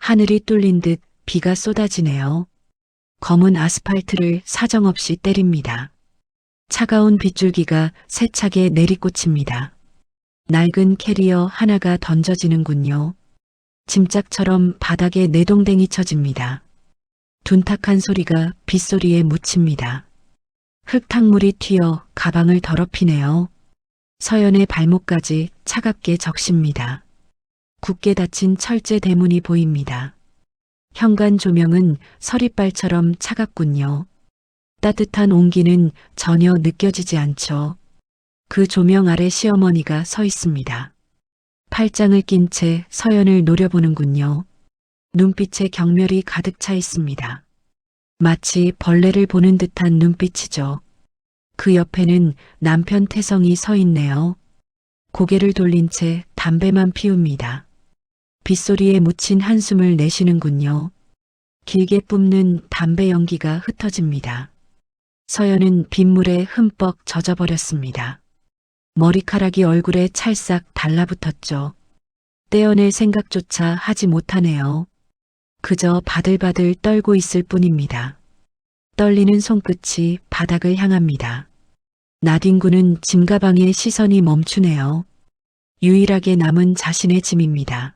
하늘이 뚫린 듯 비가 쏟아지네요. 검은 아스팔트를 사정없이 때립니다. 차가운 빗줄기가 세차게 내리꽂힙니다. 낡은 캐리어 하나가 던져지는군요. 짐짝처럼 바닥에 내동댕이 쳐집니다. 둔탁한 소리가 빗소리에 묻힙니다. 흙탕물이 튀어 가방을 더럽히네요. 서연의 발목까지 차갑게 적십니다. 굳게 닫힌 철제 대문이 보입니다. 현관 조명은 서리발처럼 차갑군요. 따뜻한 온기는 전혀 느껴지지 않죠. 그 조명 아래 시어머니가 서 있습니다. 팔짱을 낀 채 서연을 노려보는군요. 눈빛에 경멸이 가득 차 있습니다. 마치 벌레를 보는 듯한 눈빛이죠. 그 옆에는 남편 태성이 서 있네요. 고개를 돌린 채 담배만 피웁니다. 빗소리에 묻힌 한숨을 내쉬는군요. 길게 뿜는 담배 연기가 흩어집니다. 서연은 빗물에 흠뻑 젖어버렸습니다. 머리카락이 얼굴에 찰싹 달라붙었죠. 떼어낼 생각조차 하지 못하네요. 그저 바들바들 떨고 있을 뿐입니다. 떨리는 손끝이 바닥을 향합니다. 나딘구는 짐가방에 시선이 멈추네요. 유일하게 남은 자신의 짐입니다.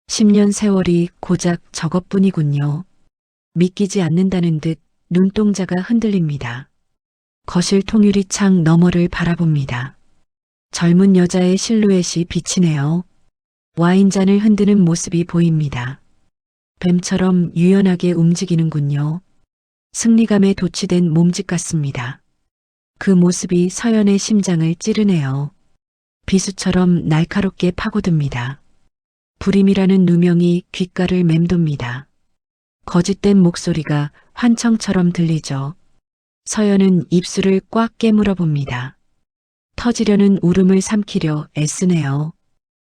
10년 세월이 고작 저것뿐이군요. 믿기지 않는다는 듯 눈동자가 흔들립니다. 거실 통유리 창 너머를 바라봅니다. 젊은 여자의 실루엣이 비치네요. 와인잔을 흔드는 모습이 보입니다. 뱀처럼 유연하게 움직이는군요. 승리감에 도취된 몸짓 같습니다. 그 모습이 서연의 심장을 찌르네요. 비수처럼 날카롭게 파고듭니다. 불임이라는 누명이 귓가를 맴돕니다. 거짓된 목소리가 환청처럼 들리죠. 서연은 입술을 꽉 깨물어 봅니다. 터지려는 울음을 삼키려 애쓰네요.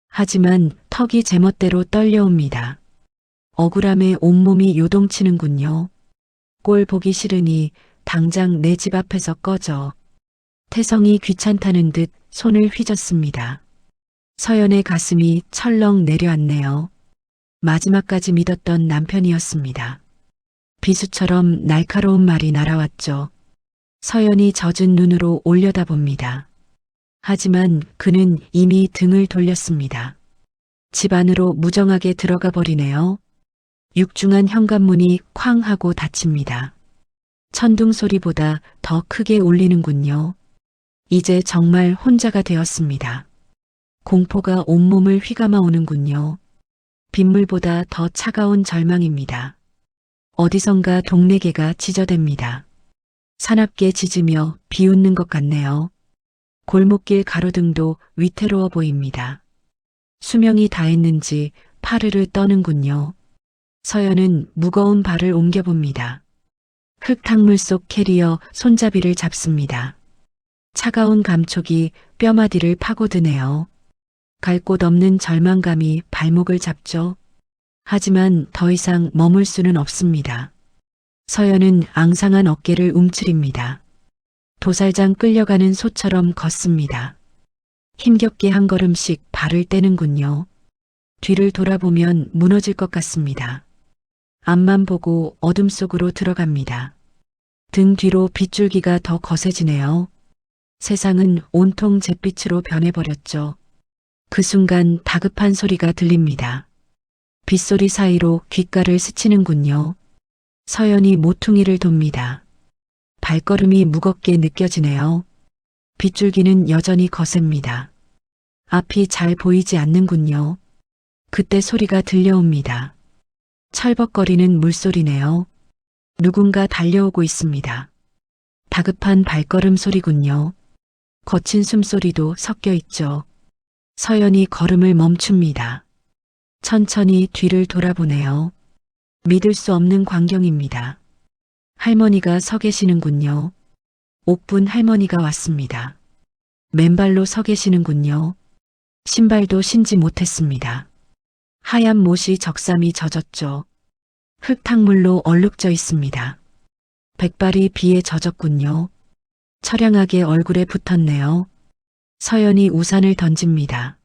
하지만 턱이 제멋대로 떨려옵니다. 억울함에 온몸이 요동치는군요. 꼴 보기 싫으니 당장 내 집 앞에서 꺼져. 태성이 귀찮다는 듯 손을 휘젓습니다. 서연의 가슴이 철렁 내려앉네요. 마지막까지 믿었던 남편이었습니다. 비수처럼 날카로운 말이 날아왔죠. 서연이 젖은 눈으로 올려다봅니다. 하지만 그는 이미 등을 돌렸습니다. 집 안으로 무정하게 들어가 버리네요. 육중한 현관문이 쾅 하고 닫힙니다. 천둥 소리보다 더 크게 울리는군요. 이제 정말 혼자가 되었습니다. 공포가 온몸을 휘감아 오는군요. 빗물보다 더 차가운 절망입니다. 어디선가 동네 개가 지저댑니다. 사납게 짖으며 비웃는 것 같네요. 골목길 가로등도 위태로워 보입니다. 수명이 다했는지 파르르 떠는군요. 서연은 무거운 발을 옮겨봅니다. 흙탕물 속 캐리어 손잡이를 잡습니다. 차가운 감촉이 뼈마디를 파고드네요. 갈 곳 없는 절망감이 발목을 잡죠. 하지만 더 이상 머물 수는 없습니다. 서연은 앙상한 어깨를 움츠립니다. 도살장 끌려가는 소처럼 걷습니다. 힘겹게 한 걸음씩 발을 떼는군요. 뒤를 돌아보면 무너질 것 같습니다. 앞만 보고 어둠 속으로 들어갑니다. 등 뒤로 빗줄기가 더 거세지네요. 세상은 온통 잿빛으로 변해버렸죠. 그 순간 다급한 소리가 들립니다. 빗소리 사이로 귓가를 스치는군요. 서연이 모퉁이를 돕니다. 발걸음이 무겁게 느껴지네요. 빗줄기는 여전히 거셉니다. 앞이 잘 보이지 않는군요. 그때 소리가 들려옵니다. 철벅거리는 물소리네요. 누군가 달려오고 있습니다. 다급한 발걸음 소리군요. 거친 숨소리도 섞여 있죠. 서연이 걸음을 멈춥니다. 천천히 뒤를 돌아보네요. 믿을 수 없는 광경입니다. 할머니가 서 계시는군요. 옥분 할머니가 왔습니다. 맨발로 서 계시는군요. 신발도 신지 못했습니다. 하얀 못이 적삼이 젖었죠. 흙탕물로 얼룩져 있습니다. 백발이 비에 젖었군요. 처량하게 얼굴에 붙었네요. 서연이 우산을 던집니다.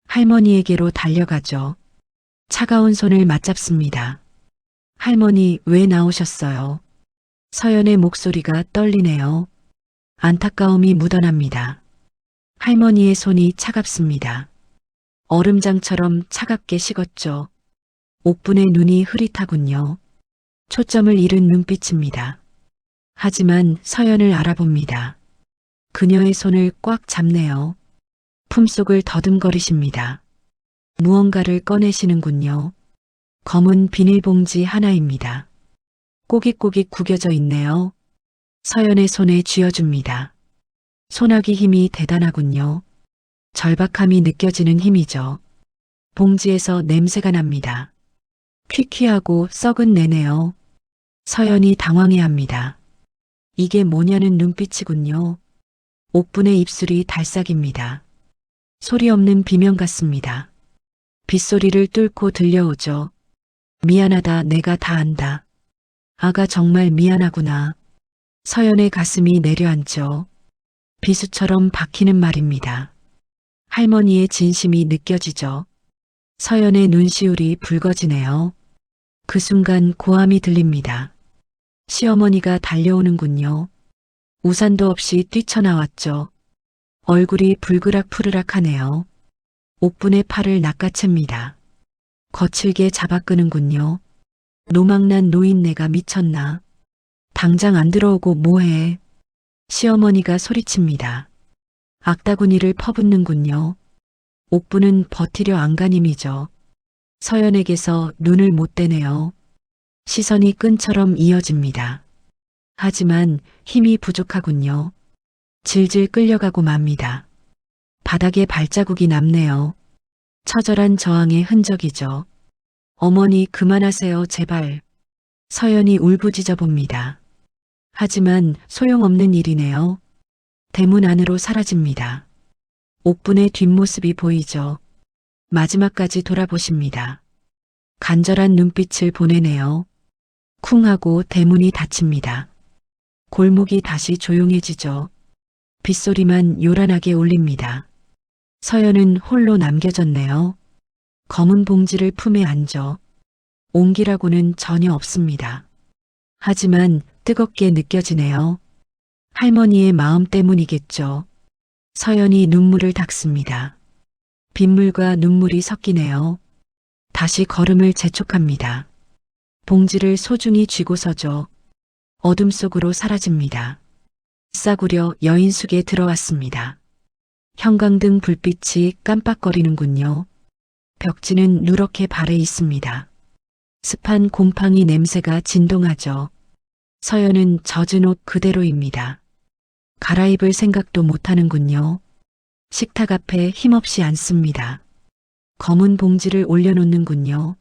할머니에게로 달려가죠. 차가운 손을 맞잡습니다. 할머니, 왜 나오셨어요? 서연의 목소리가 떨리네요. 안타까움이 묻어납니다. 할머니의 손이 차갑습니다. 얼음장처럼 차갑게 식었죠. 옥분의 눈이 흐릿하군요. 초점을 잃은 눈빛입니다. 하지만 서연을 알아봅니다. 그녀의 손을 꽉 잡네요. 품속을 더듬거리십니다. 무언가를 꺼내시는군요. 검은 비닐봉지 하나입니다. 꼬깃꼬깃 구겨져 있네요. 서연의 손에 쥐어줍니다. 손아귀 힘이 대단하군요. 절박함이 느껴지는 힘이죠. 봉지에서 냄새가 납니다. 퀴퀴하고 썩은 내네요. 서연이 당황해합니다. 이게 뭐냐는 눈빛이군요. 옥분의 입술이 달싹입니다. 소리 없는 비명 같습니다. 빗소리를 뚫고 들려오죠. 미안하다, 내가 다 안다. 아가 정말 미안하구나. 서연의 가슴이 내려앉죠. 비수처럼 박히는 말입니다. 할머니의 진심이 느껴지죠. 서연의 눈시울이 붉어지네요. 그 순간 고함이 들립니다. 시어머니가 달려오는군요. 우산도 없이 뛰쳐나왔죠. 얼굴이 불그락푸르락하네요. 옥분의 팔을 낚아챕니다. 거칠게 잡아 끄는군요. 노망난 노인네가 미쳤나. 당장 안 들어오고 뭐해. 시어머니가 소리칩니다. 악다구니를 퍼붓는군요. 옥분은 버티려 안간힘이죠. 서연에게서 눈을 못 떼네요. 시선이 끈처럼 이어집니다. 하지만 힘이 부족하군요. 질질 끌려가고 맙니다. 바닥에 발자국이 남네요. 처절한 저항의 흔적이죠. 어머니 그만하세요, 제발. 서연이 울부짖어 봅니다. 하지만 소용없는 일이네요. 대문 안으로 사라집니다. 옥분의 뒷모습이 보이죠. 마지막까지 돌아보십니다. 간절한 눈빛을 보내네요. 쿵 하고 대문이 닫힙니다. 골목이 다시 조용해지죠. 빗소리만 요란하게 울립니다. 서연은 홀로 남겨졌네요. 검은 봉지를 품에 안죠. 온기라고는 전혀 없습니다. 하지만 뜨겁게 느껴지네요. 할머니의 마음 때문이겠죠. 서연이 눈물을 닦습니다. 빗물과 눈물이 섞이네요. 다시 걸음을 재촉합니다. 봉지를 소중히 쥐고 서죠. 어둠 속으로 사라집니다. 싸구려 여인숙에 들어왔습니다. 형광등 불빛이 깜빡거리는군요. 벽지는 누렇게 발해 있습니다. 습한 곰팡이 냄새가 진동하죠. 서연은 젖은 옷 그대로입니다. 갈아입을 생각도 못하는군요. 식탁 앞에 힘없이 앉습니다. 검은 봉지를 올려놓는군요.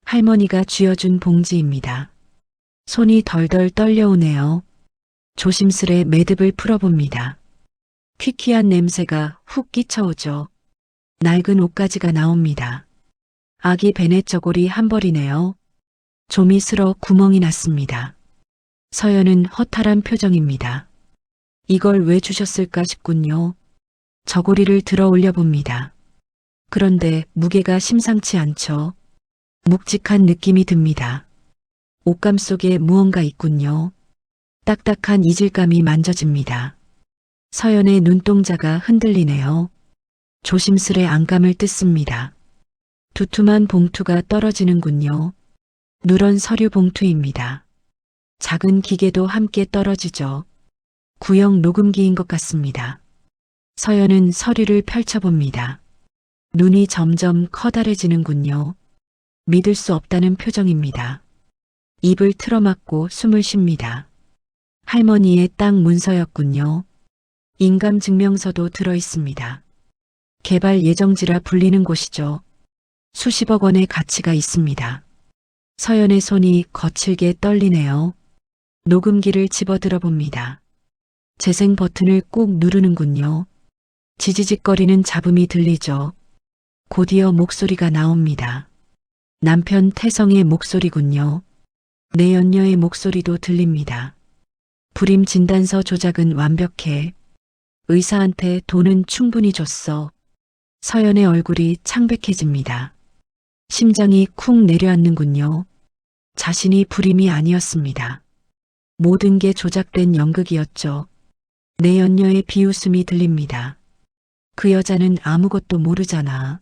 할머니가 쥐어준 봉지입니다. 손이 덜덜 떨려오네요. 조심스레 매듭을 풀어봅니다. 퀴퀴한 냄새가 훅 끼쳐오죠. 낡은 옷가지가 나옵니다. 아기 베넷 저고리 한 벌이네요. 좀이 슬어 구멍이 났습니다. 서연은 허탈한 표정입니다. 이걸 왜 주셨을까 싶군요. 저고리를 들어 올려봅니다. 그런데 무게가 심상치 않죠. 묵직한 느낌이 듭니다. 옷감 속에 무언가 있군요. 딱딱한 이질감이 만져집니다. 서연의 눈동자가 흔들리네요. 조심스레 안감을 뜯습니다. 두툼한 봉투가 떨어지는군요. 누런 서류 봉투입니다. 작은 기계도 함께 떨어지죠. 구형 녹음기인 것 같습니다. 서연은 서류를 펼쳐봅니다. 눈이 점점 커다래지는군요. 믿을 수 없다는 표정입니다. 입을 틀어막고 숨을 쉽니다. 할머니의 땅 문서였군요. 인감증명서도 들어 있습니다. 개발 예정지라 불리는 곳이죠. 수십억 원의 가치가 있습니다. 서연의 손이 거칠게 떨리네요. 녹음기를 집어들어 봅니다. 재생 버튼을 꾹 누르는군요. 지지직거리는 잡음이 들리죠. 곧이어 목소리가 나옵니다. 남편 태성의 목소리군요. 내 연녀의 목소리도 들립니다. 불임 진단서 조작은 완벽해. 의사한테 돈은 충분히 줬어. 서연의 얼굴이 창백해집니다. 심장이 쿵 내려앉는군요. 자신이 불임이 아니었습니다. 모든 게 조작된 연극이었죠. 내 연녀의 비웃음이 들립니다. 그 여자는 아무것도 모르잖아.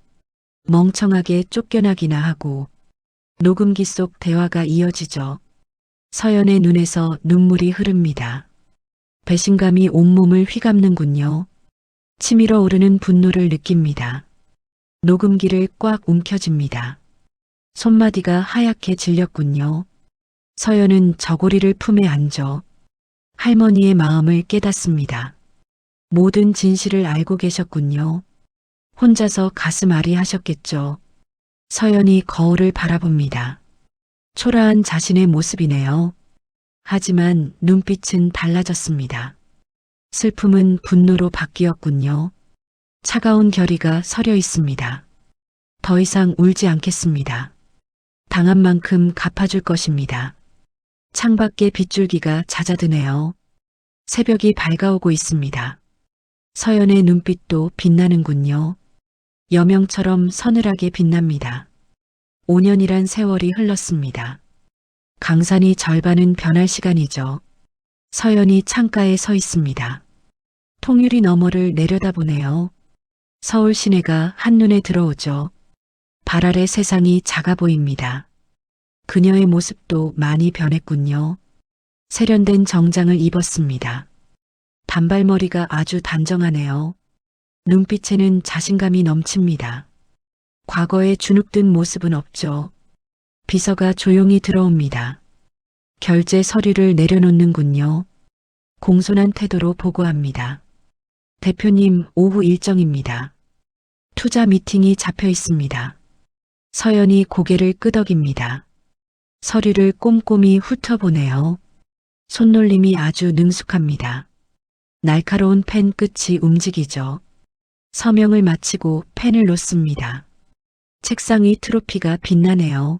멍청하게 쫓겨나기나 하고. 녹음기 속 대화가 이어지죠. 서연의 눈에서 눈물이 흐릅니다. 배신감이 온몸을 휘감는군요. 치밀어 오르는 분노를 느낍니다. 녹음기를 꽉 움켜쥡니다. 손마디가 하얗게 질렸군요. 서연은 저고리를 품에 안죠. 할머니의 마음을 깨닫습니다. 모든 진실을 알고 계셨군요. 혼자서 가슴 아리하셨겠죠. 서연이 거울을 바라봅니다. 초라한 자신의 모습이네요. 하지만 눈빛은 달라졌습니다. 슬픔은 분노로 바뀌었군요. 차가운 결의가 서려 있습니다. 더 이상 울지 않겠습니다. 당한 만큼 갚아줄 것입니다. 창밖에 빗줄기가 잦아드네요. 새벽이 밝아오고 있습니다. 서연의 눈빛도 빛나는군요. 여명처럼 서늘하게 빛납니다. 5년이란 세월이 흘렀습니다. 강산이 절반은 변할 시간이죠. 서연이 창가에 서 있습니다. 통유리 너머를 내려다보네요. 서울 시내가 한눈에 들어오죠. 발 아래 세상이 작아 보입니다. 그녀의 모습도 많이 변했군요. 세련된 정장을 입었습니다. 단발머리가 아주 단정하네요. 눈빛에는 자신감이 넘칩니다. 과거에 주눅든 모습은 없죠. 비서가 조용히 들어옵니다. 결제 서류를 내려놓는군요. 공손한 태도로 보고합니다. 대표님, 오후 일정입니다. 투자 미팅이 잡혀 있습니다. 서연이 고개를 끄덕입니다. 서류를 꼼꼼히 훑어보네요. 손놀림이 아주 능숙합니다. 날카로운 펜 끝이 움직이죠. 서명을 마치고 펜을 놓습니다. 책상 위 트로피가 빛나네요.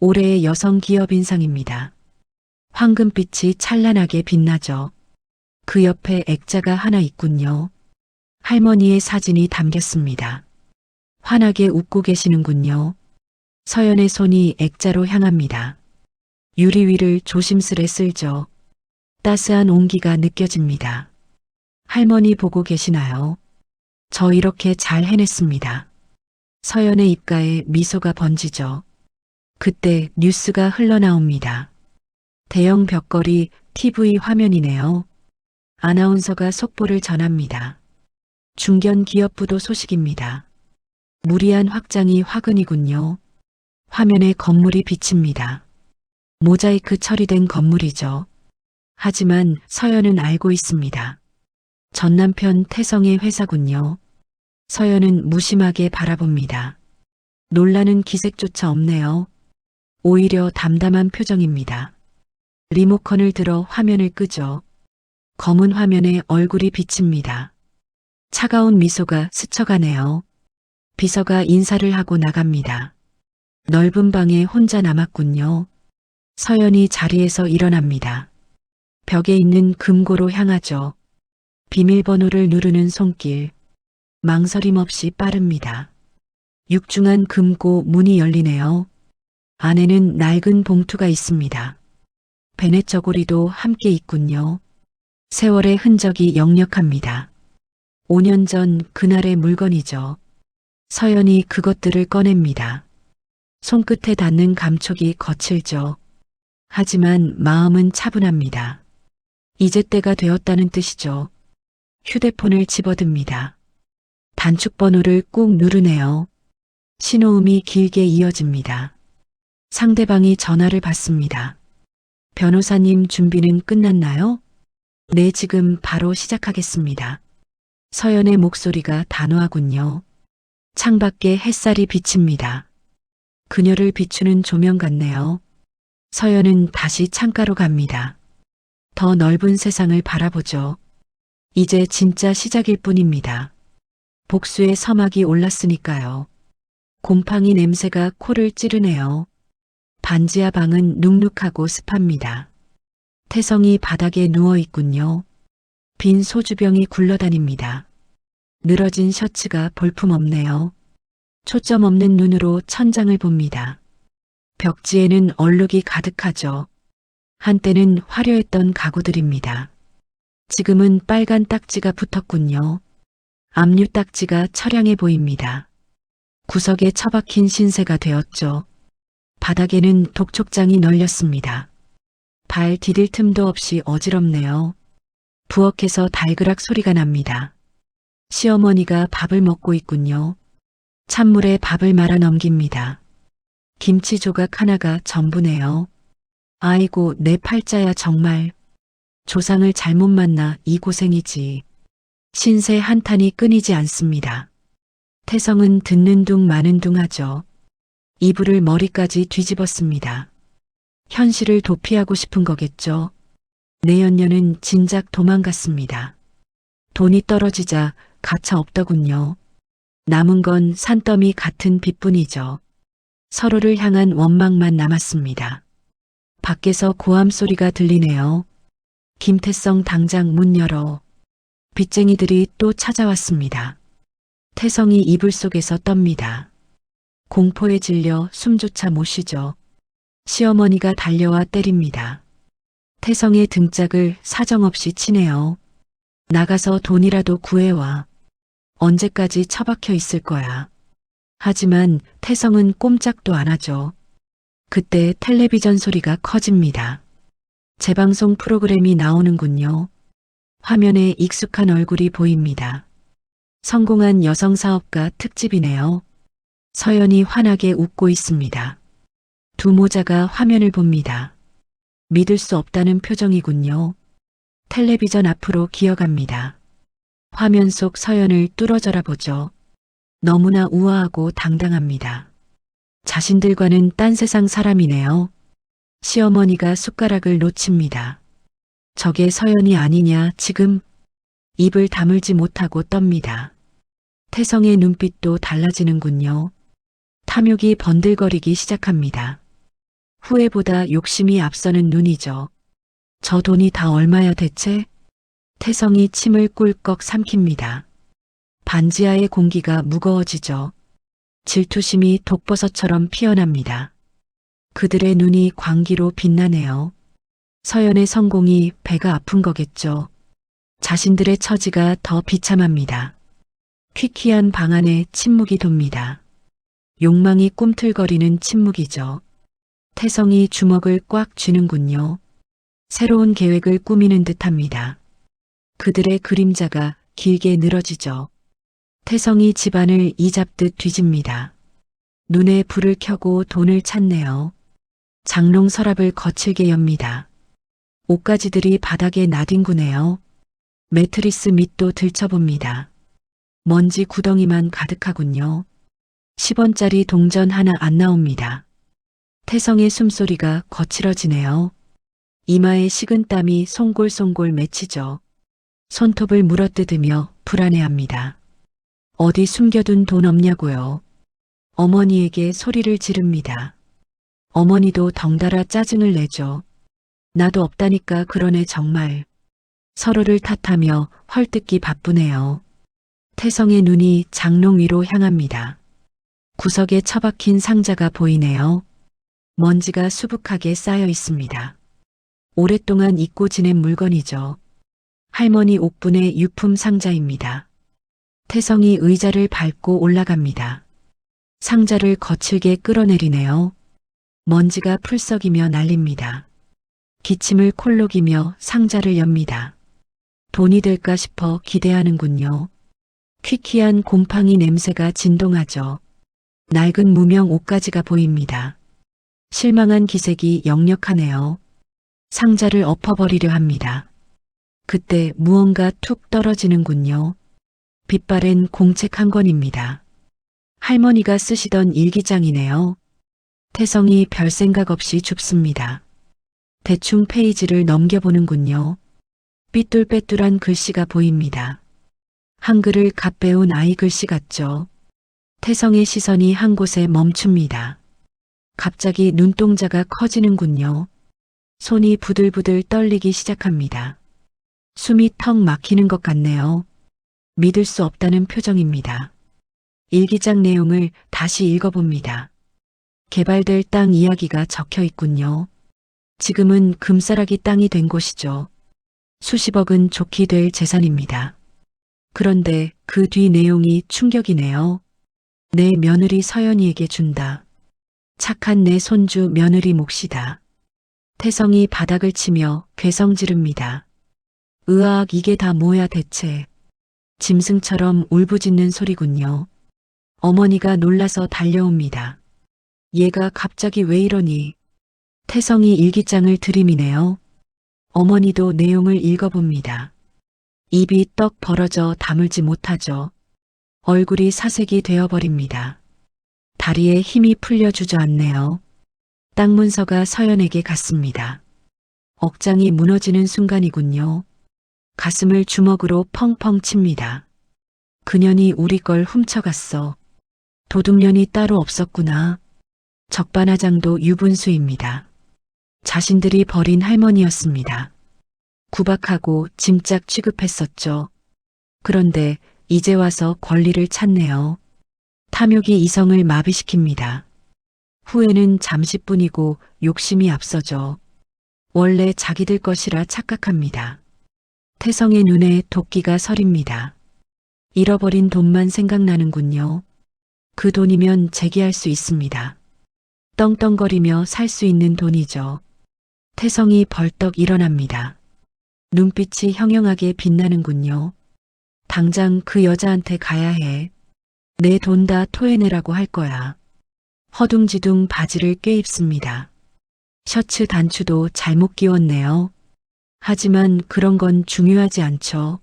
올해의 여성 기업 인상입니다. 황금빛이 찬란하게 빛나죠. 그 옆에 액자가 하나 있군요. 할머니의 사진이 담겼습니다. 환하게 웃고 계시는군요. 서연의 손이 액자로 향합니다. 유리 위를 조심스레 쓸죠. 따스한 온기가 느껴집니다. 할머니 보고 계시나요? 저 이렇게 잘 해냈습니다. 서연의 입가에 미소가 번지죠. 그때 뉴스가 흘러나옵니다. 대형 벽걸이 TV 화면이네요. 아나운서가 속보를 전합니다. 중견 기업부도 소식입니다. 무리한 확장이 화근이군요. 화면에 건물이 비칩니다. 모자이크 처리된 건물이죠. 하지만 서연은 알고 있습니다. 전 남편 태성의 회사군요. 서연은 무심하게 바라봅니다. 놀라는 기색조차 없네요. 오히려 담담한 표정입니다. 리모컨을 들어 화면을 끄죠. 검은 화면에 얼굴이 비칩니다. 차가운 미소가 스쳐가네요. 비서가 인사를 하고 나갑니다. 넓은 방에 혼자 남았군요. 서연이 자리에서 일어납니다. 벽에 있는 금고로 향하죠. 비밀번호를 누르는 손길. 망설임 없이 빠릅니다. 육중한 금고 문이 열리네요. 안에는 낡은 봉투가 있습니다. 베넷 저고리도 함께 있군요. 세월의 흔적이 역력합니다. 5년 전 그날의 물건이죠. 서연이 그것들을 꺼냅니다. 손끝에 닿는 감촉이 거칠죠. 하지만 마음은 차분합니다. 이제 때가 되었다는 뜻이죠. 휴대폰을 집어듭니다. 단축 번호를 꾹 누르네요. 신호음이 길게 이어집니다. 상대방이 전화를 받습니다. 변호사님 준비는 끝났나요? 네, 지금 바로 시작하겠습니다. 서연의 목소리가 단호하군요. 창밖에 햇살이 비칩니다. 그녀를 비추는 조명 같네요. 서연은 다시 창가로 갑니다. 더 넓은 세상을 바라보죠. 이제 진짜 시작일 뿐입니다. 복수의 서막이 올랐으니까요. 곰팡이 냄새가 코를 찌르네요. 반지하 방은 눅눅하고 습합니다. 태성이 바닥에 누워 있군요. 빈 소주병이 굴러다닙니다. 늘어진 셔츠가 볼품없네요. 초점 없는 눈으로 천장을 봅니다. 벽지에는 얼룩이 가득하죠. 한때는 화려했던 가구들입니다. 지금은 빨간 딱지가 붙었군요. 압류 딱지가 처량해 보입니다. 구석에 처박힌 신세가 되었죠. 바닥에는 독촉장이 널렸습니다. 발 디딜 틈도 없이 어지럽네요. 부엌에서 달그락 소리가 납니다. 시어머니가 밥을 먹고 있군요. 찬물에 밥을 말아 넘깁니다. 김치 조각 하나가 전부네요. 아이고 내 팔자야 정말. 조상을 잘못 만나 이 고생이지. 신세 한탄이 끊이지 않습니다. 태성은 듣는 둥 마는 둥 하죠. 이불을 머리까지 뒤집었습니다. 현실을 도피하고 싶은 거겠죠. 내연녀는 진작 도망갔습니다. 돈이 떨어지자 가차 없더군요. 남은 건 산더미 같은 빚뿐이죠. 서로를 향한 원망만 남았습니다. 밖에서 고함 소리가 들리네요. 김태성 당장 문 열어. 빚쟁이들이 또 찾아왔습니다. 태성이 이불 속에서 떱니다. 공포에 질려 숨조차 못 쉬죠. 시어머니가 달려와 때립니다. 태성의 등짝을 사정없이 치네요. 나가서 돈이라도 구해와. 언제까지 처박혀 있을 거야. 하지만 태성은 꼼짝도 안 하죠. 그때 텔레비전 소리가 커집니다. 재방송 프로그램이 나오는군요. 화면에 익숙한 얼굴이 보입니다. 성공한 여성 사업가 특집이네요. 서연이 환하게 웃고 있습니다. 두 모자가 화면을 봅니다. 믿을 수 없다는 표정이군요. 텔레비전 앞으로 기어갑니다. 화면 속 서연을 뚫어져라 보죠. 너무나 우아하고 당당합니다. 자신들과는 딴 세상 사람이네요. 시어머니가 숟가락을 놓칩니다. 저게 서연이 아니냐 지금. 입을 다물지 못하고 떱니다. 태성의 눈빛도 달라지는군요. 탐욕이 번들거리기 시작합니다. 후회보다 욕심이 앞서는 눈이죠. 저 돈이 다 얼마야 대체? 태성이 침을 꿀꺽 삼킵니다. 반지하의 공기가 무거워지죠. 질투심이 독버섯처럼 피어납니다. 그들의 눈이 광기로 빛나네요. 서연의 성공이 배가 아픈 거겠죠. 자신들의 처지가 더 비참합니다. 퀴퀴한 방 안에 침묵이 돕니다. 욕망이 꿈틀거리는 침묵이죠. 태성이 주먹을 꽉 쥐는군요. 새로운 계획을 꾸미는 듯합니다. 그들의 그림자가 길게 늘어지죠. 태성이 집안을 이잡듯 뒤집니다. 눈에 불을 켜고 돈을 찾네요. 장롱 서랍을 거칠게 엽니다. 옷가지들이 바닥에 나뒹구네요. 매트리스 밑도 들춰봅니다. 먼지 구덩이만 가득하군요. 10원짜리 동전 하나 안 나옵니다. 태성의 숨소리가 거칠어지네요. 이마에 식은땀이 송골송골 맺히죠. 손톱을 물어뜯으며 불안해합니다. 어디 숨겨둔 돈 없냐고요. 어머니에게 소리를 지릅니다. 어머니도 덩달아 짜증을 내죠. 나도 없다니까 그러네 정말. 서로를 탓하며 헐뜯기 바쁘네요. 태성의 눈이 장롱 위로 향합니다. 구석에 처박힌 상자가 보이네요. 먼지가 수북하게 쌓여 있습니다. 오랫동안 잊고 지낸 물건이죠. 할머니 옥분의 유품 상자입니다. 태성이 의자를 밟고 올라갑니다. 상자를 거칠게 끌어내리네요. 먼지가 풀썩이며 날립니다. 기침을 콜록이며 상자를 엽니다. 돈이 될까 싶어 기대하는군요. 퀴퀴한 곰팡이 냄새가 진동하죠. 낡은 무명 옷가지가 보입니다. 실망한 기색이 역력하네요. 상자를 엎어버리려 합니다. 그때 무언가 툭 떨어지는군요. 빗바랜 공책 한 권입니다. 할머니가 쓰시던 일기장이네요. 태성이 별 생각 없이 줍습니다. 대충 페이지를 넘겨보는군요. 삐뚤빼뚤한 글씨가 보입니다. 한글을 갓 배운 아이 글씨 같죠. 태성의 시선이 한 곳에 멈춥니다. 갑자기 눈동자가 커지는군요. 손이 부들부들 떨리기 시작합니다. 숨이 턱 막히는 것 같네요. 믿을 수 없다는 표정입니다. 일기장 내용을 다시 읽어봅니다. 개발될 땅 이야기가 적혀 있군요. 지금은 금싸라기 땅이 된 곳이죠. 수십억은 좋게 될 재산입니다. 그런데 그 뒤 내용이 충격이네요. 내 며느리 서연이에게 준다. 착한 내 손주 며느리 몫이다. 태성이 바닥을 치며 괴성 지릅니다. 으악, 이게 다 뭐야 대체. 짐승처럼 울부짖는 소리군요. 어머니가 놀라서 달려옵니다. 얘가 갑자기 왜 이러니? 태성이 일기장을 들이미네요. 어머니도 내용을 읽어봅니다. 입이 떡 벌어져 다물지 못하죠. 얼굴이 사색이 되어버립니다. 다리에 힘이 풀려 주저앉네요. 땅 문서가 서연에게 갔습니다. 억장이 무너지는 순간이군요. 가슴을 주먹으로 펑펑 칩니다. 그년이 우리 걸 훔쳐갔어. 도둑년이 따로 없었구나. 적반하장도 유분수입니다. 자신들이 버린 할머니였습니다. 구박하고 짐짝 취급했었죠. 그런데 이제 와서 권리를 찾네요. 탐욕이 이성을 마비시킵니다. 후회는 잠시뿐이고 욕심이 앞서죠. 원래 자기들 것이라 착각합니다. 태성의 눈에 도끼가 서립니다. 잃어버린 돈만 생각나는군요. 그 돈이면 재기할 수 있습니다. 떵떵거리며 살 수 있는 돈이죠. 태성이 벌떡 일어납니다. 눈빛이 형형하게 빛나는군요. 당장 그 여자한테 가야 해. 내 돈 다 토해내라고 할 거야. 허둥지둥 바지를 꿰입습니다. 셔츠 단추도 잘못 끼웠네요. 하지만 그런 건 중요하지 않죠.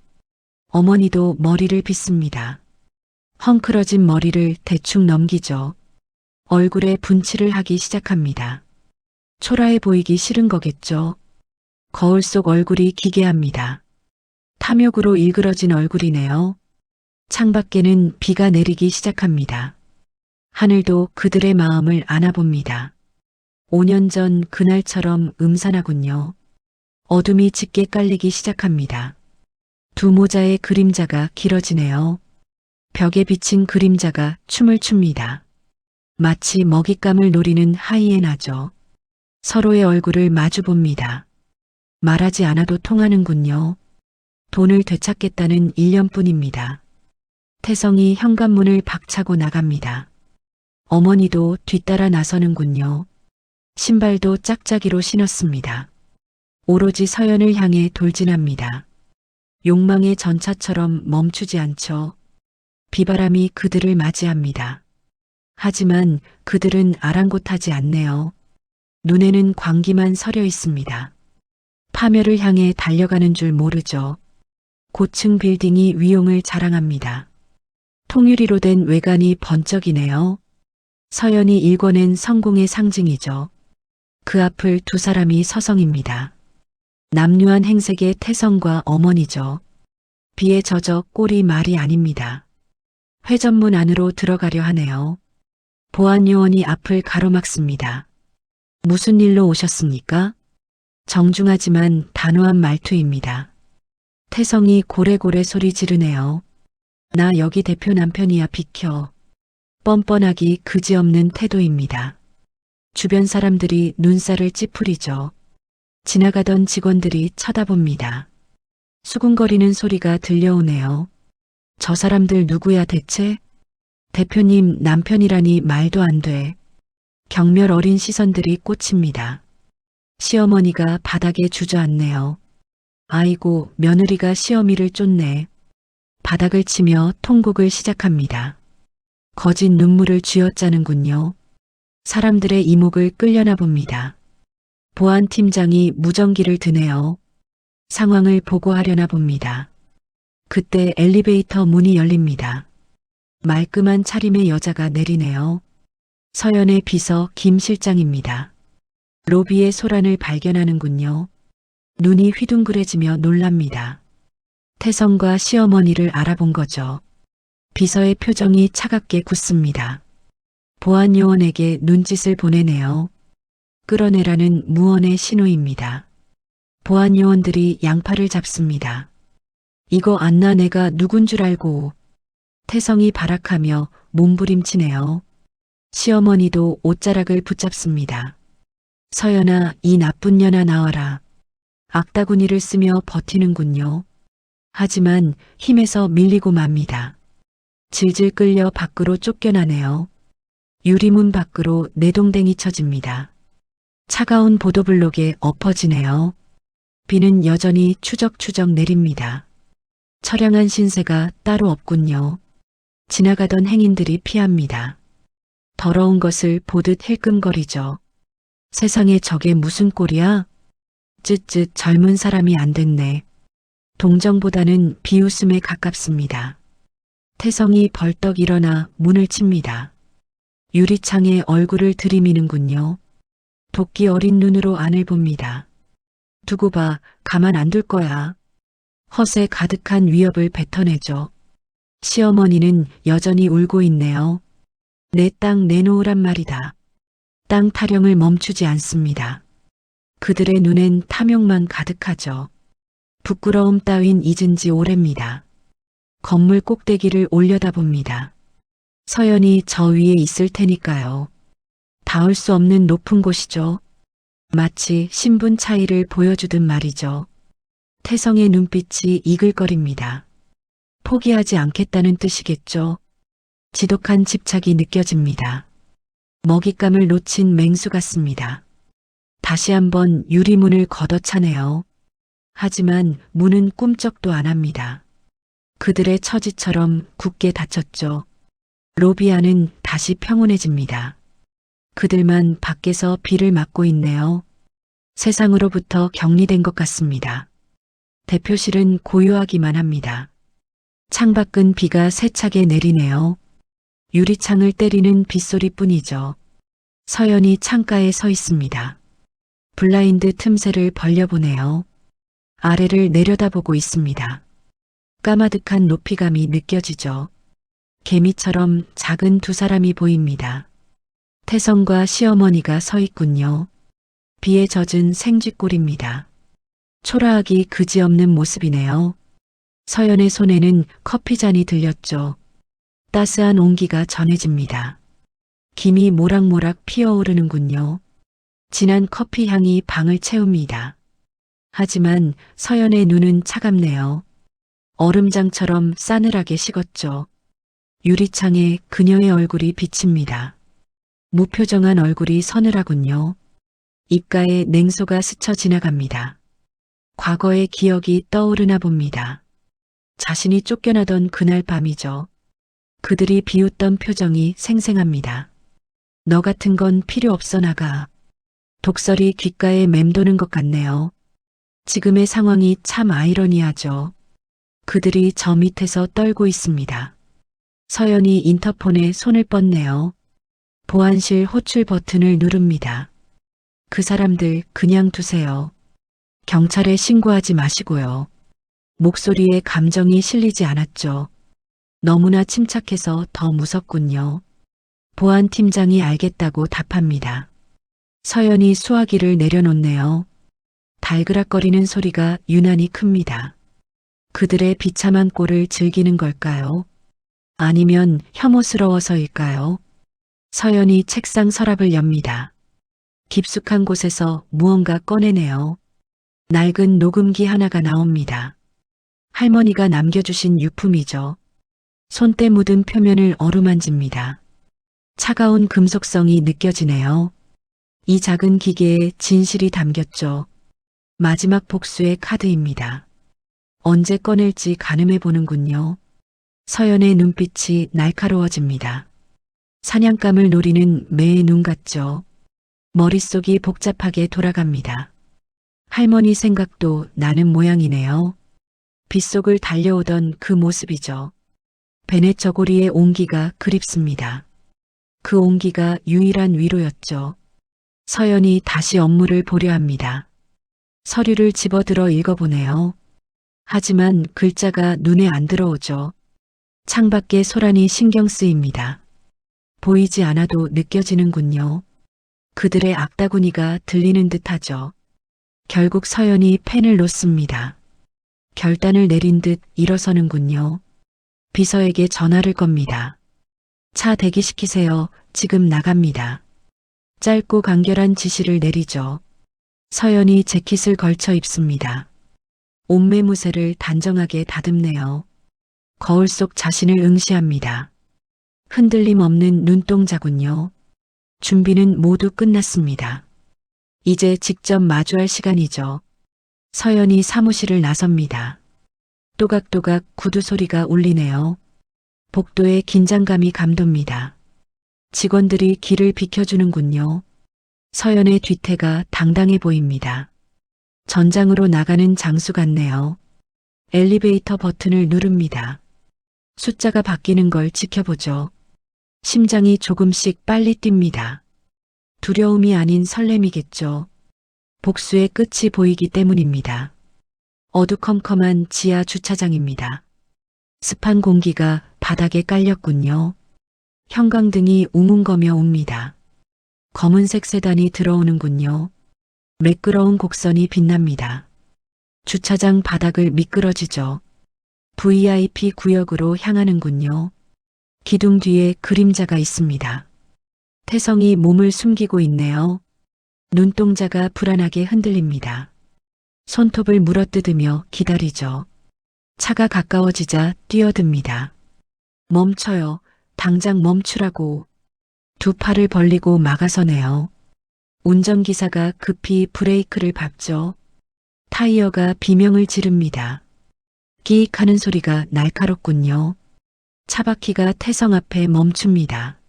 어머니도 머리를 빗습니다. 헝클어진 머리를 대충 넘기죠. 얼굴에 분칠을 하기 시작합니다. 초라해 보이기 싫은 거겠죠. 거울 속 얼굴이 기괴합니다. 탐욕으로 일그러진 얼굴이네요. 창밖에는 비가 내리기 시작합니다. 하늘도 그들의 마음을 안아봅니다. 5년 전 그날처럼 음산하군요. 어둠이 짙게 깔리기 시작합니다. 두 모자의 그림자가 길어지네요. 벽에 비친 그림자가 춤을 춥니다. 마치 먹잇감을 노리는 하이에나죠. 서로의 얼굴을 마주 봅니다. 말하지 않아도 통하는군요. 돈을 되찾겠다는 일념뿐입니다. 태성이 현관문을 박차고 나갑니다. 어머니도 뒤따라 나서는군요. 신발도 짝짝이로 신었습니다. 오로지 서연을 향해 돌진합니다. 욕망의 전차처럼 멈추지 않죠. 비바람이 그들을 맞이합니다. 하지만 그들은 아랑곳하지 않네요. 눈에는 광기만 서려 있습니다. 파멸을 향해 달려가는 줄 모르죠. 고층 빌딩이 위용을 자랑합니다. 통유리로 된 외관이 번쩍이네요. 서연이 일궈낸 성공의 상징이죠. 그 앞을 두 사람이 서성입니다. 남루한 행색의 태성과 어머니죠. 비에 젖어 꼴이 말이 아닙니다. 회전문 안으로 들어가려 하네요. 보안 요원이 앞을 가로막습니다. 무슨 일로 오셨습니까? 정중하지만 단호한 말투입니다. 태성이 고래고래 소리 지르네요. 나 여기 대표 남편이야, 비켜. 뻔뻔하기 그지없는 태도입니다. 주변 사람들이 눈살을 찌푸리죠. 지나가던 직원들이 쳐다봅니다. 수군거리는 소리가 들려오네요. 저 사람들 누구야 대체? 대표님 남편이라니 말도 안 돼. 경멸 어린 시선들이 꽂힙니다. 시어머니가 바닥에 주저앉네요. 아이고, 며느리가 시어미를 쫓네. 바닥을 치며 통곡을 시작합니다. 거짓 눈물을 쥐어짜는군요. 사람들의 이목을 끌려나 봅니다. 보안팀장이 무전기를 드네요. 상황을 보고하려나 봅니다. 그때 엘리베이터 문이 열립니다. 말끔한 차림의 여자가 내리네요. 서연의 비서 김 실장입니다. 로비의 소란을 발견하는군요. 눈이 휘둥그레지며 놀랍니다. 태성과 시어머니를 알아본 거죠. 비서의 표정이 차갑게 굳습니다. 보안 요원에게 눈짓을 보내네요. 끌어내라는 무언의 신호입니다. 보안 요원들이 양팔을 잡습니다. 이거 안나 내가 누군 줄 알고. 태성이 발악하며 몸부림치네요. 시어머니도 옷자락을 붙잡습니다. 서연아, 이 나쁜 년아 나와라. 악다구니를 쓰며 버티는군요. 하지만 힘에서 밀리고 맙니다. 질질 끌려 밖으로 쫓겨나네요. 유리문 밖으로 내동댕이 쳐집니다. 차가운 보도블록에 엎어지네요. 비는 여전히 추적추적 내립니다. 처량한 신세가 따로 없군요. 지나가던 행인들이 피합니다. 더러운 것을 보듯 힐끔거리죠. 세상에 저게 무슨 꼴이야? 쯧쯧 젊은 사람이 안 됐네. 동정보다는 비웃음에 가깝습니다. 태성이 벌떡 일어나 문을 칩니다. 유리창에 얼굴을 들이미는군요. 도끼 어린 눈으로 안을 봅니다. 두고 봐, 가만 안 둘 거야. 헛에 가득한 위협을 뱉어내죠. 시어머니는 여전히 울고 있네요. 내 땅 내놓으란 말이다. 땅 타령을 멈추지 않습니다. 그들의 눈엔 탐욕만 가득하죠. 부끄러움 따윈 잊은 지 오래입니다. 건물 꼭대기를 올려다봅니다. 서연이 저 위에 있을 테니까요. 닿을 수 없는 높은 곳이죠. 마치 신분 차이를 보여주듯 말이죠. 태성의 눈빛이 이글거립니다. 포기하지 않겠다는 뜻이겠죠. 지독한 집착이 느껴집니다. 먹잇감을 놓친 맹수 같습니다. 다시 한번 유리문을 걷어차네요. 하지만 문은 꿈쩍도 안 합니다. 그들의 처지처럼 굳게 닫혔죠. 로비 안은 다시 평온해집니다. 그들만 밖에서 비를 맞고 있네요. 세상으로부터 격리된 것 같습니다. 대표실은 고요하기만 합니다. 창밖은 비가 세차게 내리네요. 유리창을 때리는 빗소리뿐이죠. 서연이 창가에 서 있습니다. 블라인드 틈새를 벌려보네요. 아래를 내려다보고 있습니다. 까마득한 높이감이 느껴지죠. 개미처럼 작은 두 사람이 보입니다. 태성과 시어머니가 서 있군요. 비에 젖은 생쥐꼴입니다. 초라하기 그지없는 모습이네요. 서연의 손에는 커피잔이 들렸죠. 따스한 온기가 전해집니다. 김이 모락모락 피어오르는군요. 진한 커피 향이 방을 채웁니다. 하지만 서연의 눈은 차갑네요. 얼음장처럼 싸늘하게 식었죠. 유리창에 그녀의 얼굴이 비칩니다. 무표정한 얼굴이 서늘하군요. 입가에 냉소가 스쳐 지나갑니다. 과거의 기억이 떠오르나 봅니다. 자신이 쫓겨나던 그날 밤이죠. 그들이 비웃던 표정이 생생합니다. 너 같은 건 필요 없어 나가. 독설이 귓가에 맴도는 것 같네요. 지금의 상황이 참 아이러니하죠. 그들이 저 밑에서 떨고 있습니다. 서연이 인터폰에 손을 뻗네요. 보안실 호출 버튼을 누릅니다. 그 사람들 그냥 두세요. 경찰에 신고하지 마시고요. 목소리에 감정이 실리지 않았죠. 너무나 침착해서 더 무섭군요. 보안팀장이 알겠다고 답합니다. 서연이 수화기를 내려놓네요. 달그락거리는 소리가 유난히 큽니다. 그들의 비참한 꼴을 즐기는 걸까요? 아니면 혐오스러워서일까요? 서연이 책상 서랍을 엽니다. 깊숙한 곳에서 무언가 꺼내네요. 낡은 녹음기 하나가 나옵니다. 할머니가 남겨주신 유품이죠. 손때 묻은 표면을 어루만집니다. 차가운 금속성이 느껴지네요. 이 작은 기계에 진실이 담겼죠. 마지막 복수의 카드입니다. 언제 꺼낼지 가늠해 보는군요. 서연의 눈빛이 날카로워집니다. 사냥감을 노리는 매의 눈 같죠. 머릿속이 복잡하게 돌아갑니다. 할머니 생각도 나는 모양이네요. 빗속을 달려오던 그 모습이죠. 베넷 저고리의 온기가 그립습니다. 그 온기가 유일한 위로였죠. 서연이 다시 업무를 보려 합니다. 서류를 집어들어 읽어보네요. 하지만 글자가 눈에 안 들어오죠. 창밖에 소란이 신경 쓰입니다. 보이지 않아도 느껴지는군요. 그들의 악다구니가 들리는 듯하죠. 결국 서연이 펜을 놓습니다. 결단을 내린 듯 일어서는군요. 비서에게 전화를 겁니다. 차 대기시키세요. 지금 나갑니다. 짧고 간결한 지시를 내리죠. 서연이 재킷을 걸쳐 입습니다. 옷매무새를 단정하게 다듬네요. 거울 속 자신을 응시합니다. 흔들림 없는 눈동자군요. 준비는 모두 끝났습니다. 이제 직접 마주할 시간이죠. 서연이 사무실을 나섭니다. 또각또각 구두 소리가 울리네요. 복도에 긴장감이 감돕니다. 직원들이 길을 비켜주는군요. 서연의 뒤태가 당당해 보입니다. 전장으로 나가는 장수 같네요. 엘리베이터 버튼을 누릅니다. 숫자가 바뀌는 걸 지켜보죠. 심장이 조금씩 빨리 뜁니다. 두려움이 아닌 설렘이겠죠. 복수의 끝이 보이기 때문입니다. 어두컴컴한 지하 주차장입니다. 습한 공기가 바닥에 깔렸군요. 형광등이 우문거며 옵니다. 검은색 세단이 들어오는군요. 매끄러운 곡선이 빛납니다. 주차장 바닥을 미끄러지죠. VIP 구역으로 향하는군요. 기둥 뒤에 그림자가 있습니다. 태성이 몸을 숨기고 있네요. 눈동자가 불안하게 흔들립니다. 손톱을 물어뜯으며 기다리죠. 차가 가까워지자 뛰어듭니다. 멈춰요. 당장 멈추라고. 두 팔을 벌리고 막아서네요. 운전기사가 급히 브레이크를 밟죠. 타이어가 비명을 지릅니다. 끼익 하는 소리가 날카롭군요. 차바퀴가 태성 앞에 멈춥니다.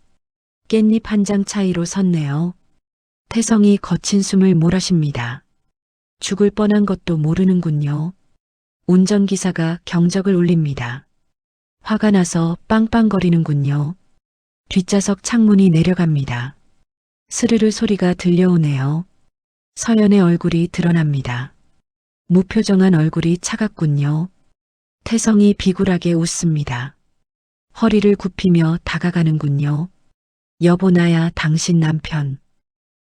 깻잎 한 장 차이로 섰네요. 태성이 거친 숨을 몰아쉽니다. 죽을 뻔한 것도 모르는군요. 운전기사가 경적을 울립니다. 화가 나서 빵빵거리는군요. 뒷좌석 창문이 내려갑니다. 스르르 소리가 들려오네요. 서연의 얼굴이 드러납니다. 무표정한 얼굴이 차갑군요. 태성이 비굴하게 웃습니다. 허리를 굽히며 다가가는군요. 여보 나야 당신 남편.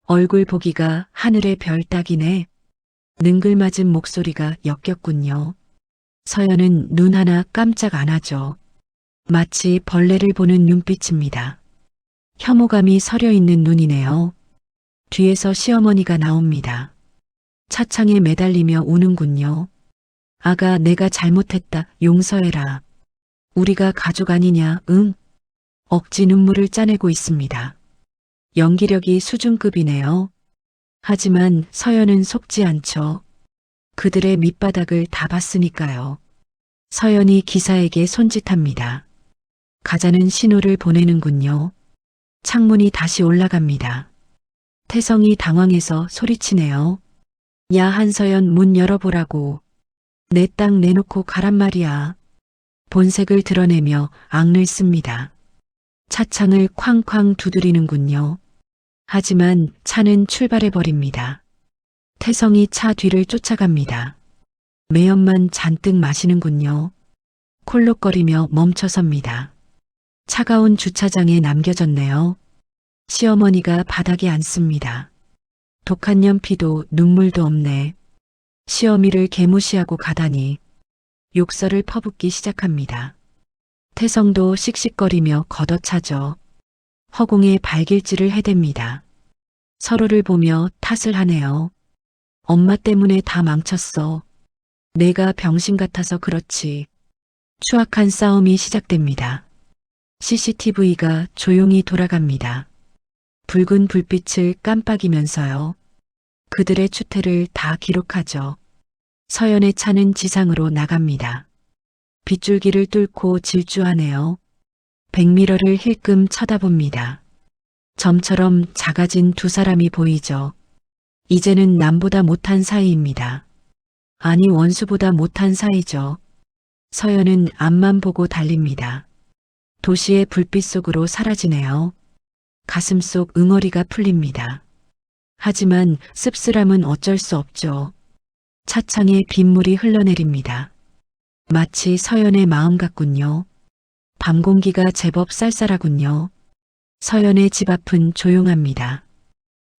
얼굴 보기가 하늘의 별 따기네. 능글맞은 목소리가 엮였군요. 서연은 눈 하나 깜짝 안 하죠. 마치 벌레를 보는 눈빛입니다. 혐오감이 서려 있는 눈이네요. 뒤에서 시어머니가 나옵니다. 차창에 매달리며 우는군요. 아가 내가 잘못했다. 용서해라. 우리가 가족 아니냐. 응? 억지 눈물을 짜내고 있습니다. 연기력이 수준급이네요. 하지만 서연은 속지 않죠. 그들의 밑바닥을 다 봤으니까요. 서연이 기사에게 손짓합니다. 가자는 신호를 보내는군요. 창문이 다시 올라갑니다. 태성이 당황해서 소리치네요. 야 한서연 문 열어보라고. 내 땅 내놓고 가란 말이야. 본색을 드러내며 악을 씁니다. 차창을 쾅쾅 두드리는군요. 하지만 차는 출발해버립니다. 태성이 차 뒤를 쫓아갑니다. 매연만 잔뜩 마시는군요. 콜록거리며 멈춰섭니다. 차가운 주차장에 남겨졌네요. 시어머니가 바닥에 앉습니다. 독한 연피도 눈물도 없네. 시어미를 개무시하고 가다니. 욕설을 퍼붓기 시작합니다. 태성도 씩씩거리며 걷어차죠. 허공에 발길질을 해댑니다. 서로를 보며 탓을 하네요. 엄마 때문에 다 망쳤어. 내가 병신 같아서 그렇지. 추악한 싸움이 시작됩니다. CCTV가 조용히 돌아갑니다. 붉은 불빛을 깜빡이면서요. 그들의 추태를 다 기록하죠. 서연의 차는 지상으로 나갑니다. 빗줄기를 뚫고 질주하네요. 백미러를 힐끔 쳐다봅니다. 점처럼 작아진 두 사람이 보이죠. 이제는 남보다 못한 사이입니다. 아니 원수보다 못한 사이죠. 서연은 앞만 보고 달립니다. 도시의 불빛 속으로 사라지네요. 가슴 속 응어리가 풀립니다. 하지만 씁쓸함은 어쩔 수 없죠. 차창에 빗물이 흘러내립니다. 마치 서연의 마음 같군요. 밤 공기가 제법 쌀쌀하군요. 서연의 집 앞은 조용합니다.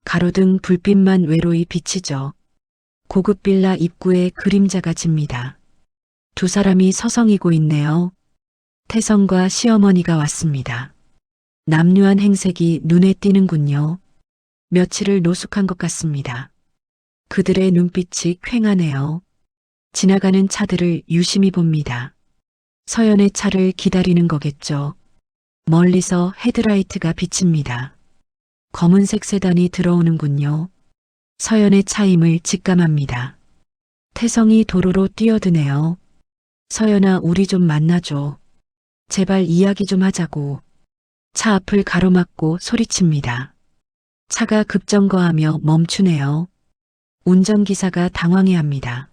가로등 불빛만 외로이 비치죠. 고급 빌라 입구에 그림자가 집니다. 두 사람이 서성이고 있네요. 태성과 시어머니가 왔습니다. 남루한 행색이 눈에 띄는군요. 며칠을 노숙한 것 같습니다. 그들의 눈빛이 퀭하네요. 지나가는 차들을 유심히 봅니다. 서연의 차를 기다리는 거겠죠. 멀리서 헤드라이트가 비칩니다. 검은색 세단이 들어오는군요. 서연의 차임을 직감합니다. 태성이 도로로 뛰어드네요. 서연아, 우리 좀 만나줘. 제발 이야기 좀 하자고. 차 앞을 가로막고 소리칩니다. 차가 급정거하며 멈추네요. 운전기사가 당황해합니다.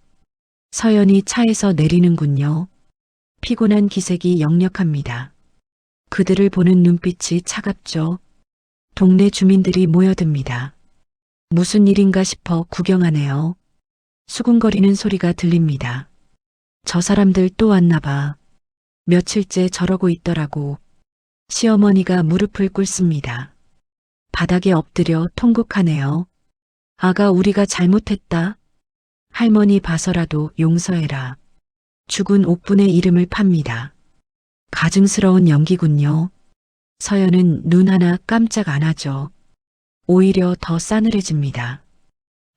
서연이 차에서 내리는군요. 피곤한 기색이 역력합니다. 그들을 보는 눈빛이 차갑죠. 동네 주민들이 모여듭니다. 무슨 일인가 싶어 구경하네요. 수군거리는 소리가 들립니다. 저 사람들 또 왔나 봐. 며칠째 저러고 있더라고. 시어머니가 무릎을 꿇습니다. 바닥에 엎드려 통곡하네요. 아가, 우리가 잘못했다. 할머니 봐서라도 용서해라. 죽은 옥분의 이름을 팝니다. 가증스러운 연기군요. 서연은 눈 하나 깜짝 안 하죠. 오히려 더 싸늘해집니다.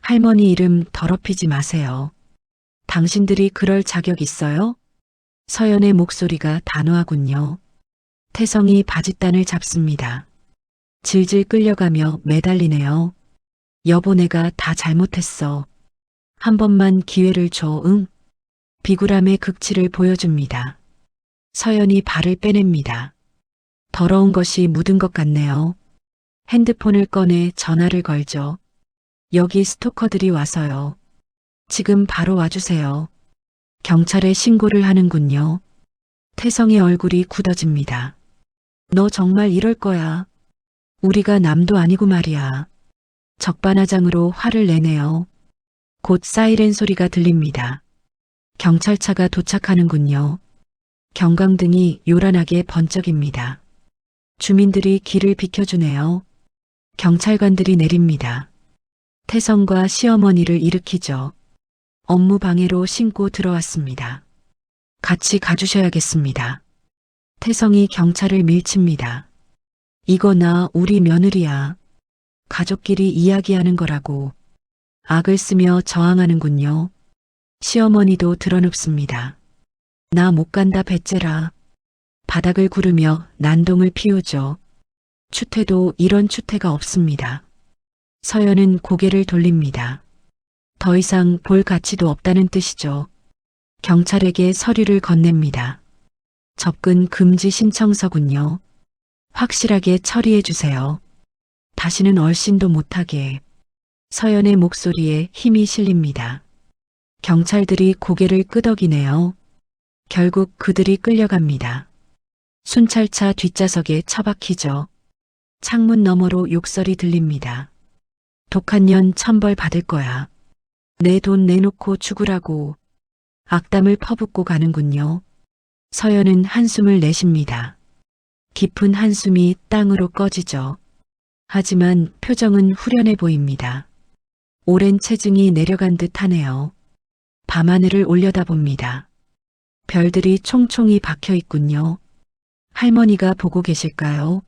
할머니 이름 더럽히지 마세요. 당신들이 그럴 자격 있어요? 서연의 목소리가 단호하군요. 태성이 바짓단을 잡습니다. 질질 끌려가며 매달리네요. 여보, 내가 다 잘못했어. 한 번만 기회를 줘, 응? 비굴함의 극치를 보여줍니다. 서연이 발을 빼냅니다. 더러운 것이 묻은 것 같네요. 핸드폰을 꺼내 전화를 걸죠. 여기 스토커들이 와서요. 지금 바로 와주세요. 경찰에 신고를 하는군요. 태성의 얼굴이 굳어집니다. 너 정말 이럴 거야. 우리가 남도 아니고 말이야. 적반하장으로 화를 내네요. 곧 사이렌 소리가 들립니다. 경찰차가 도착하는군요. 경광등이 요란하게 번쩍입니다. 주민들이 길을 비켜주네요. 경찰관들이 내립니다. 태성과 시어머니를 일으키죠. 업무 방해로 신고 들어왔습니다. 같이 가주셔야겠습니다. 태성이 경찰을 밀칩니다. 이거 나 우리 며느리야. 가족끼리 이야기하는 거라고. 악을 쓰며 저항하는군요. 시어머니도 드러눕습니다. 나 못 간다, 배째라. 바닥을 구르며 난동을 피우죠. 추태도 이런 추태가 없습니다. 서연은 고개를 돌립니다. 더 이상 볼 가치도 없다는 뜻이죠. 경찰에게 서류를 건넵니다. 접근 금지 신청서군요. 확실하게 처리해 주세요. 다시는 얼씬도 못하게. 서연의 목소리에 힘이 실립니다. 경찰들이 고개를 끄덕이네요. 결국 그들이 끌려갑니다. 순찰차 뒷좌석에 처박히죠. 창문 너머로 욕설이 들립니다. 독한 년 천벌 받을 거야. 내 돈 내놓고 죽으라고. 악담을 퍼붓고 가는군요. 서연은 한숨을 내쉽니다. 깊은 한숨이 땅으로 꺼지죠. 하지만 표정은 후련해 보입니다. 오랜 체증이 내려간 듯 하네요. 밤하늘을 올려다봅니다. 별들이 총총히 박혀 있군요. 할머니가 보고 계실까요?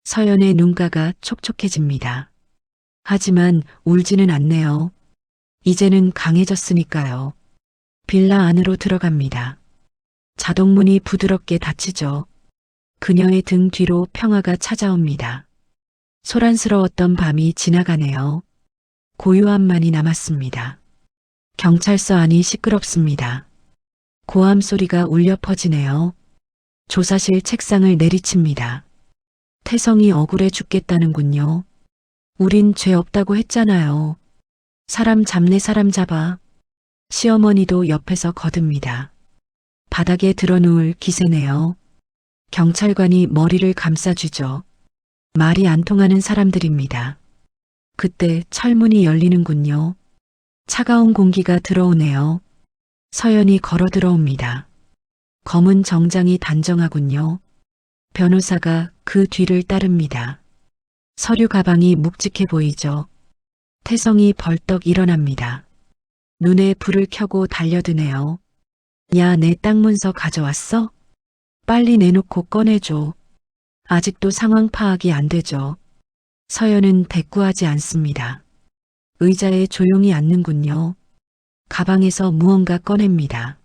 서연의 눈가가 촉촉해집니다. 하지만 울지는 않네요. 이제는 강해졌으니까요. 빌라 안으로 들어갑니다. 자동문이 부드럽게 닫히죠. 그녀의 등 뒤로 평화가 찾아옵니다. 소란스러웠던 밤이 지나가네요. 고요함만이 남았습니다. 경찰서 안이 시끄럽습니다. 고함 소리가 울려 퍼지네요. 조사실 책상을 내리칩니다. 태성이 억울해 죽겠다는군요. 우린 죄 없다고 했잖아요. 사람 잡네, 사람 잡아. 시어머니도 옆에서 거듭니다. 바닥에 드러누울 기세네요. 경찰관이 머리를 감싸주죠. 말이 안 통하는 사람들입니다. 그때 철문이 열리는군요. 차가운 공기가 들어오네요. 서연이 걸어 들어옵니다. 검은 정장이 단정하군요. 변호사가 그 뒤를 따릅니다. 서류 가방이 묵직해 보이죠. 태성이 벌떡 일어납니다. 눈에 불을 켜고 달려드네요. 야, 내 땅 문서 가져왔어? 빨리 내놓고 꺼내줘. 아직도 상황 파악이 안 되죠. 서연은 대꾸하지 않습니다. 의자에 조용히 앉는군요. 가방에서 무언가 꺼냅니다.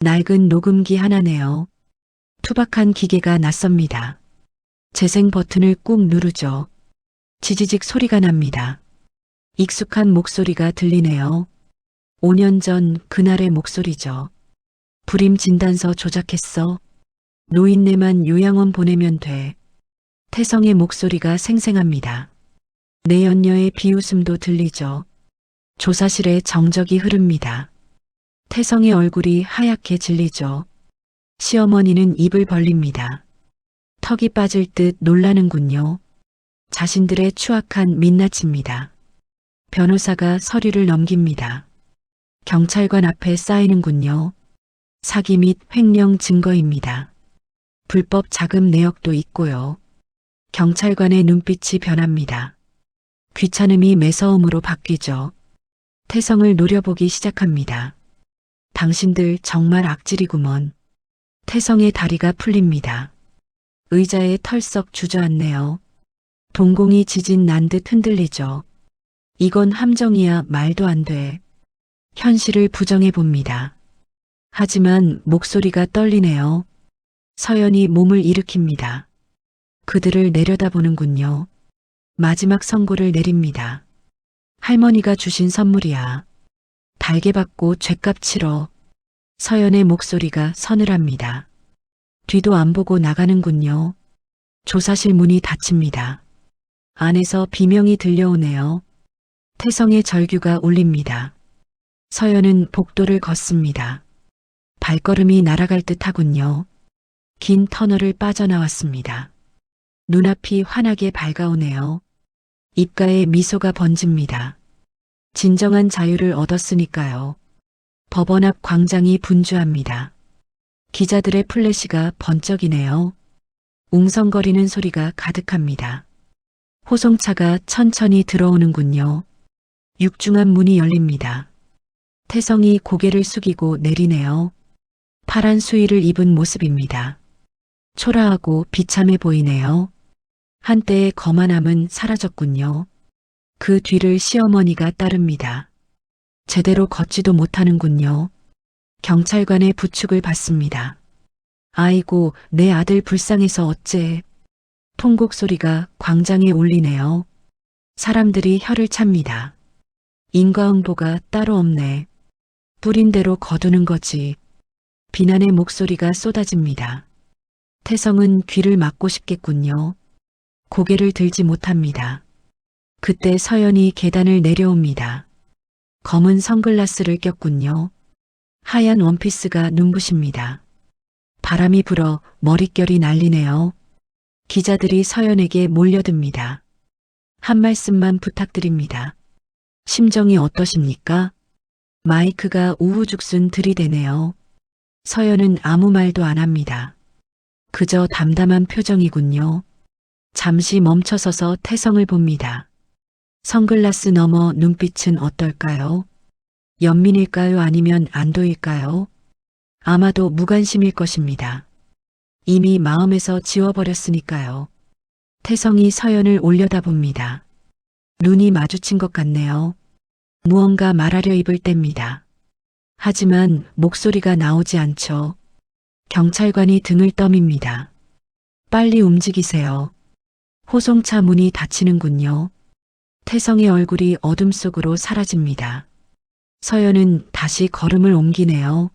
낡은 녹음기 하나네요. 투박한 기계가 낯섭니다. 재생 버튼을 꾹 누르죠. 지지직 소리가 납니다. 익숙한 목소리가 들리네요. 5년 전 그날의 목소리죠. 불임 진단서 조작했어. 노인네만 요양원 보내면 돼. 태성의 목소리가 생생합니다. 내연녀의 비웃음도 들리죠. 조사실에 정적이 흐릅니다. 태성의 얼굴이 하얗게 질리죠. 시어머니는 입을 벌립니다. 턱이 빠질 듯 놀라는군요. 자신들의 추악한 민낯입니다. 변호사가 서류를 넘깁니다. 경찰관 앞에 쌓이는군요. 사기 및 횡령 증거입니다. 불법 자금 내역도 있고요. 경찰관의 눈빛이 변합니다. 귀찮음이 매서움으로 바뀌죠. 태성을 노려보기 시작합니다. 당신들 정말 악질이구먼. 태성의 다리가 풀립니다. 의자에 털썩 주저앉네요. 동공이 지진 난 듯 흔들리죠. 이건 함정이야 말도 안 돼. 현실을 부정해 봅니다. 하지만 목소리가 떨리네요. 서연이 몸을 일으킵니다. 그들을 내려다보는군요. 마지막 선고를 내립니다. 할머니가 주신 선물이야. 달게 받고 죗값 치러. 서연의 목소리가 서늘합니다. 뒤도 안 보고 나가는군요. 조사실 문이 닫힙니다. 안에서 비명이 들려오네요. 태성의 절규가 울립니다. 서연은 복도를 걷습니다. 발걸음이 날아갈 듯 하군요. 긴 터널을 빠져나왔습니다. 눈앞이 환하게 밝아오네요. 입가에 미소가 번집니다. 진정한 자유를 얻었으니까요. 법원 앞 광장이 분주합니다. 기자들의 플래시가 번쩍이네요. 웅성거리는 소리가 가득합니다. 호송차가 천천히 들어오는군요. 육중한 문이 열립니다. 태성이 고개를 숙이고 내리네요. 파란 수의를 입은 모습입니다. 초라하고 비참해 보이네요. 한때의 거만함은 사라졌군요. 그 뒤를 시어머니가 따릅니다. 제대로 걷지도 못하는군요. 경찰관의 부축을 받습니다. 아이고, 내 아들 불쌍해서 어째. 통곡 소리가 광장에 울리네요. 사람들이 혀를 찹니다. 인과응보가 따로 없네. 뿌린 대로 거두는 거지. 비난의 목소리가 쏟아집니다. 태성은 귀를 막고 싶겠군요. 고개를 들지 못합니다. 그때 서연이 계단을 내려옵니다. 검은 선글라스를 꼈군요. 하얀 원피스가 눈부십니다. 바람이 불어 머릿결이 날리네요. 기자들이 서연에게 몰려듭니다. 한 말씀만 부탁드립니다. 심정이 어떠십니까? 마이크가 우후죽순 들이대네요. 서연은 아무 말도 안 합니다. 그저 담담한 표정이군요. 잠시 멈춰서서 태성을 봅니다. 선글라스 너머 눈빛은 어떨까요? 연민일까요? 아니면 안도일까요? 아마도 무관심일 것입니다. 이미 마음에서 지워버렸으니까요. 태성이 서연을 올려다봅니다. 눈이 마주친 것 같네요. 무언가 말하려 입을 뗍니다. 하지만 목소리가 나오지 않죠. 경찰관이 등을 떠밉니다. 빨리 움직이세요. 호송차 문이 닫히는군요. 태성의 얼굴이 어둠 속으로 사라집니다. 서연은 다시 걸음을 옮기네요.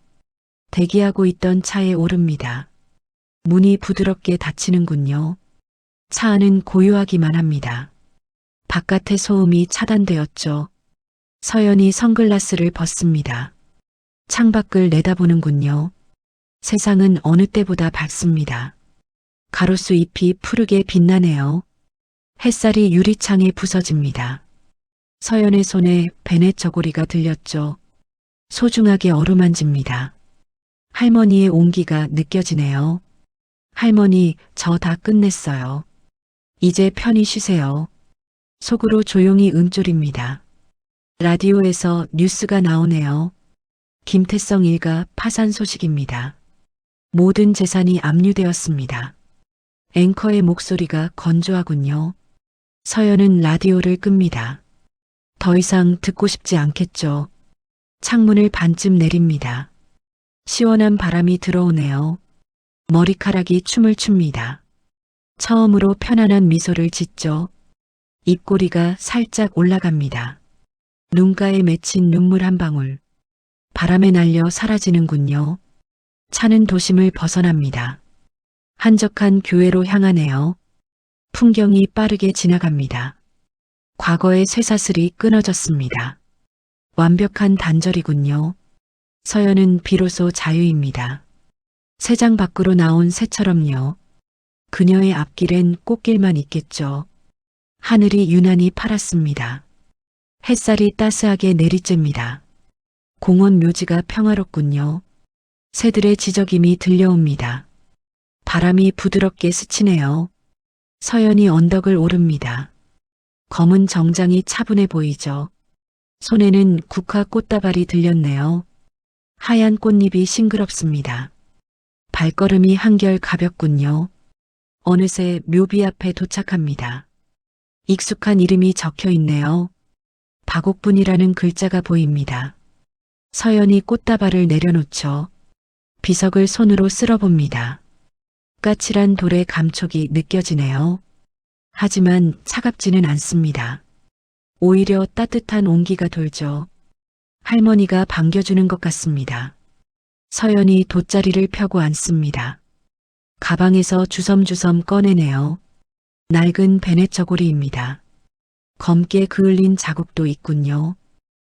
대기하고 있던 차에 오릅니다. 문이 부드럽게 닫히는군요. 차 안은 고요하기만 합니다. 바깥의 소음이 차단되었죠. 서연이 선글라스를 벗습니다. 창밖을 내다보는군요. 세상은 어느 때보다 밝습니다. 가로수 잎이 푸르게 빛나네요. 햇살이 유리창에 부서집니다. 서연의 손에 베넷 저고리가 들렸죠. 소중하게 어루만집니다. 할머니의 온기가 느껴지네요. 할머니, 저 다 끝냈어요. 이제 편히 쉬세요. 속으로 조용히 움졸입니다. 라디오에서 뉴스가 나오네요. 김태성 일가 파산 소식입니다. 모든 재산이 압류되었습니다. 앵커의 목소리가 건조하군요. 서연은 라디오를 끕니다. 더 이상 듣고 싶지 않겠죠. 창문을 반쯤 내립니다. 시원한 바람이 들어오네요. 머리카락이 춤을 춥니다. 처음으로 편안한 미소를 짓죠. 입꼬리가 살짝 올라갑니다. 눈가에 맺힌 눈물 한 방울. 바람에 날려 사라지는군요. 차는 도심을 벗어납니다. 한적한 교회로 향하네요. 풍경이 빠르게 지나갑니다. 과거의 쇠사슬이 끊어졌습니다. 완벽한 단절이군요. 서연은 비로소 자유입니다. 새장 밖으로 나온 새처럼요. 그녀의 앞길엔 꽃길만 있겠죠. 하늘이 유난히 파랗습니다. 햇살이 따스하게 내리쬐입니다. 공원 묘지가 평화롭군요. 새들의 지저김이 들려옵니다. 바람이 부드럽게 스치네요. 서연이 언덕을 오릅니다. 검은 정장이 차분해 보이죠. 손에는 국화 꽃다발이 들렸네요. 하얀 꽃잎이 싱그럽습니다. 발걸음이 한결 가볍군요. 어느새 묘비 앞에 도착합니다. 익숙한 이름이 적혀 있네요. 박옥분이라는 글자가 보입니다. 서연이 꽃다발을 내려놓죠. 비석을 손으로 쓸어봅니다. 까칠한 돌의 감촉이 느껴지네요. 하지만 차갑지는 않습니다. 오히려 따뜻한 온기가 돌죠. 할머니가 반겨주는 것 같습니다. 서연이 돗자리를 펴고 앉습니다. 가방에서 주섬주섬 꺼내네요. 낡은 베넷 저고리입니다. 검게 그을린 자국도 있군요.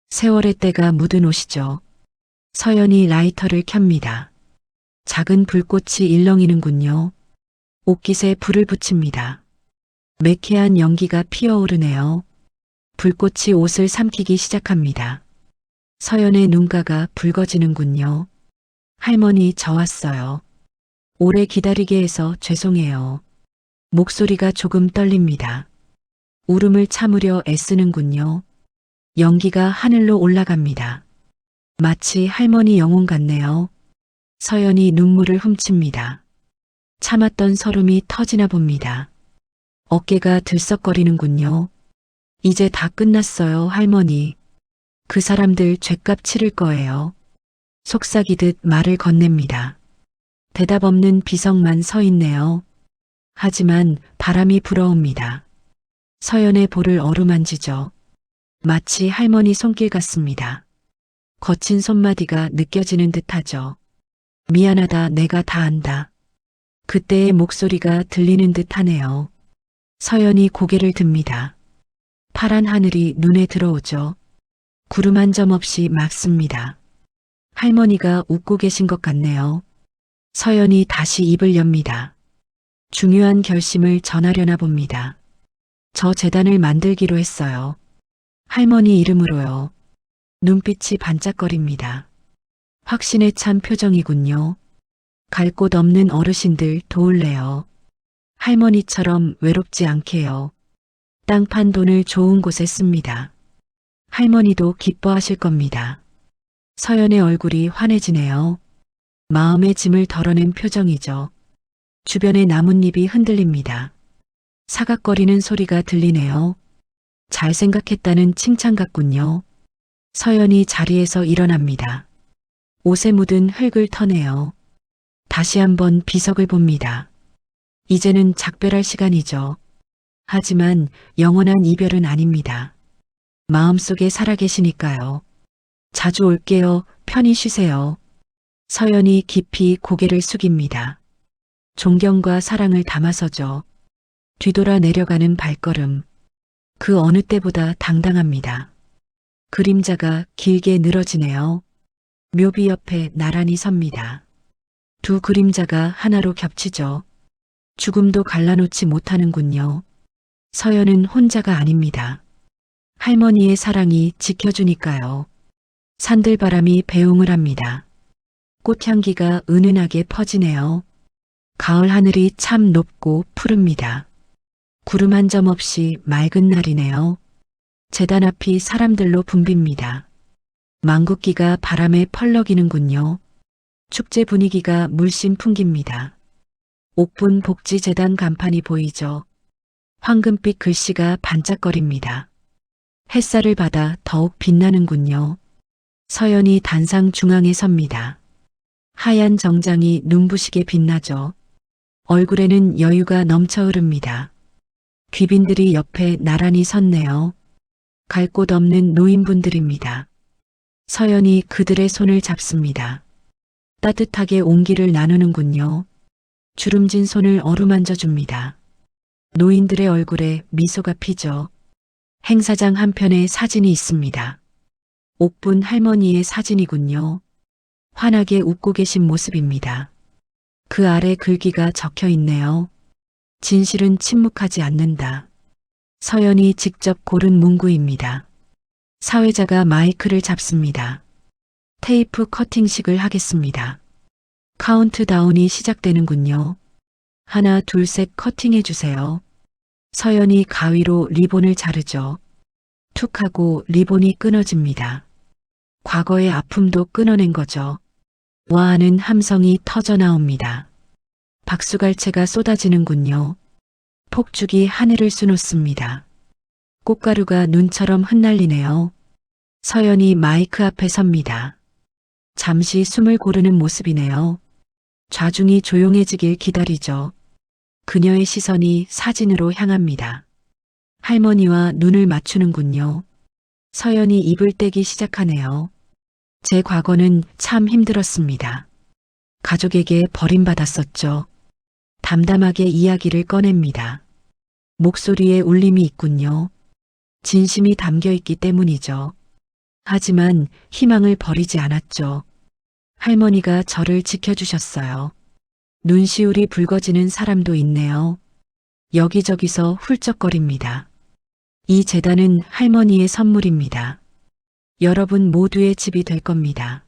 세월의 때가 묻은 옷이죠. 서연이 라이터를 켭니다. 작은 불꽃이 일렁이는군요. 옷깃에 불을 붙입니다. 매캐한 연기가 피어오르네요. 불꽃이 옷을 삼키기 시작합니다. 서연의 눈가가 붉어지는군요. 할머니, 저 왔어요. 오래 기다리게 해서 죄송해요. 목소리가 조금 떨립니다. 울음을 참으려 애쓰는군요. 연기가 하늘로 올라갑니다. 마치 할머니 영혼 같네요. 서연이 눈물을 훔칩니다. 참았던 서름이 터지나 봅니다. 어깨가 들썩거리는군요. 이제 다 끝났어요, 할머니. 그 사람들 죗값 치를 거예요. 속삭이듯 말을 건넵니다. 대답 없는 비석만 서 있네요. 하지만 바람이 불어옵니다. 서연의 볼을 어루만지죠. 마치 할머니 손길 같습니다. 거친 손마디가 느껴지는 듯하죠. 미안하다, 내가 다 안다. 그때의 목소리가 들리는 듯하네요. 서연이 고개를 듭니다. 파란 하늘이 눈에 들어오죠. 구름 한 점 없이 맑습니다. 할머니가 웃고 계신 것 같네요. 서연이 다시 입을 엽니다. 중요한 결심을 전하려나 봅니다. 저 재단을 만들기로 했어요. 할머니 이름으로요. 눈빛이 반짝거립니다. 확신에 찬 표정이군요. 갈 곳 없는 어르신들 도울래요. 할머니처럼 외롭지 않게요. 땅 판 돈을 좋은 곳에 씁니다. 할머니도 기뻐하실 겁니다. 서연의 얼굴이 환해지네요. 마음의 짐을 덜어낸 표정이죠. 주변의 나뭇잎이 흔들립니다. 사각거리는 소리가 들리네요. 잘 생각했다는 칭찬 같군요. 서연이 자리에서 일어납니다. 옷에 묻은 흙을 터내요. 다시 한번 비석을 봅니다. 이제는 작별할 시간이죠. 하지만 영원한 이별은 아닙니다. 마음속에 살아계시니까요. 자주 올게요. 편히 쉬세요. 서연이 깊이 고개를 숙입니다. 존경과 사랑을 담아서죠. 뒤돌아 내려가는 발걸음. 그 어느 때보다 당당합니다. 그림자가 길게 늘어지네요. 묘비 옆에 나란히 섭니다. 두 그림자가 하나로 겹치죠. 죽음도 갈라놓지 못하는군요. 서연은 혼자가 아닙니다. 할머니의 사랑이 지켜주니까요. 산들바람이 배웅을 합니다. 꽃향기가 은은하게 퍼지네요. 가을 하늘이 참 높고 푸릅니다. 구름 한 점 없이 맑은 날이네요. 재단 앞이 사람들로 붐빕니다. 망국기가 바람에 펄럭이는군요. 축제 분위기가 물씬 풍깁니다. 옥분 복지재단 간판이 보이죠. 황금빛 글씨가 반짝거립니다. 햇살을 받아 더욱 빛나는군요. 서연이 단상 중앙에 섭니다. 하얀 정장이 눈부시게 빛나죠. 얼굴에는 여유가 넘쳐 흐릅니다. 귀빈들이 옆에 나란히 섰네요. 갈 곳 없는 노인분들입니다. 서연이 그들의 손을 잡습니다. 따뜻하게 온기를 나누는군요. 주름진 손을 어루만져 줍니다. 노인들의 얼굴에 미소가 피죠. 행사장 한편에 사진이 있습니다. 옥분 할머니의 사진이군요. 환하게 웃고 계신 모습입니다. 그 아래 글귀가 적혀 있네요. 진실은 침묵하지 않는다. 서연이 직접 고른 문구입니다. 사회자가 마이크를 잡습니다. 테이프 커팅식을 하겠습니다. 카운트다운이 시작되는군요. 하나, 둘, 셋 커팅해 주세요. 서연이 가위로 리본을 자르죠. 툭 하고 리본이 끊어집니다. 과거의 아픔도 끊어낸 거죠. 와 하는 함성이 터져 나옵니다. 박수갈채가 쏟아지는군요. 폭죽이 하늘을 수놓습니다. 꽃가루가 눈처럼 흩날리네요. 서연이 마이크 앞에 섭니다. 잠시 숨을 고르는 모습이네요. 좌중이 조용해지길 기다리죠. 그녀의 시선이 사진으로 향합니다. 할머니와 눈을 맞추는군요. 서연이 입을 떼기 시작하네요. 제 과거는 참 힘들었습니다. 가족에게 버림받았었죠. 담담하게 이야기를 꺼냅니다. 목소리에 울림이 있군요. 진심이 담겨 있기 때문이죠. 하지만 희망을 버리지 않았죠. 할머니가 저를 지켜주셨어요. 눈시울이 붉어지는 사람도 있네요. 여기저기서 훌쩍거립니다. 이 재단은 할머니의 선물입니다. 여러분 모두의 집이 될 겁니다.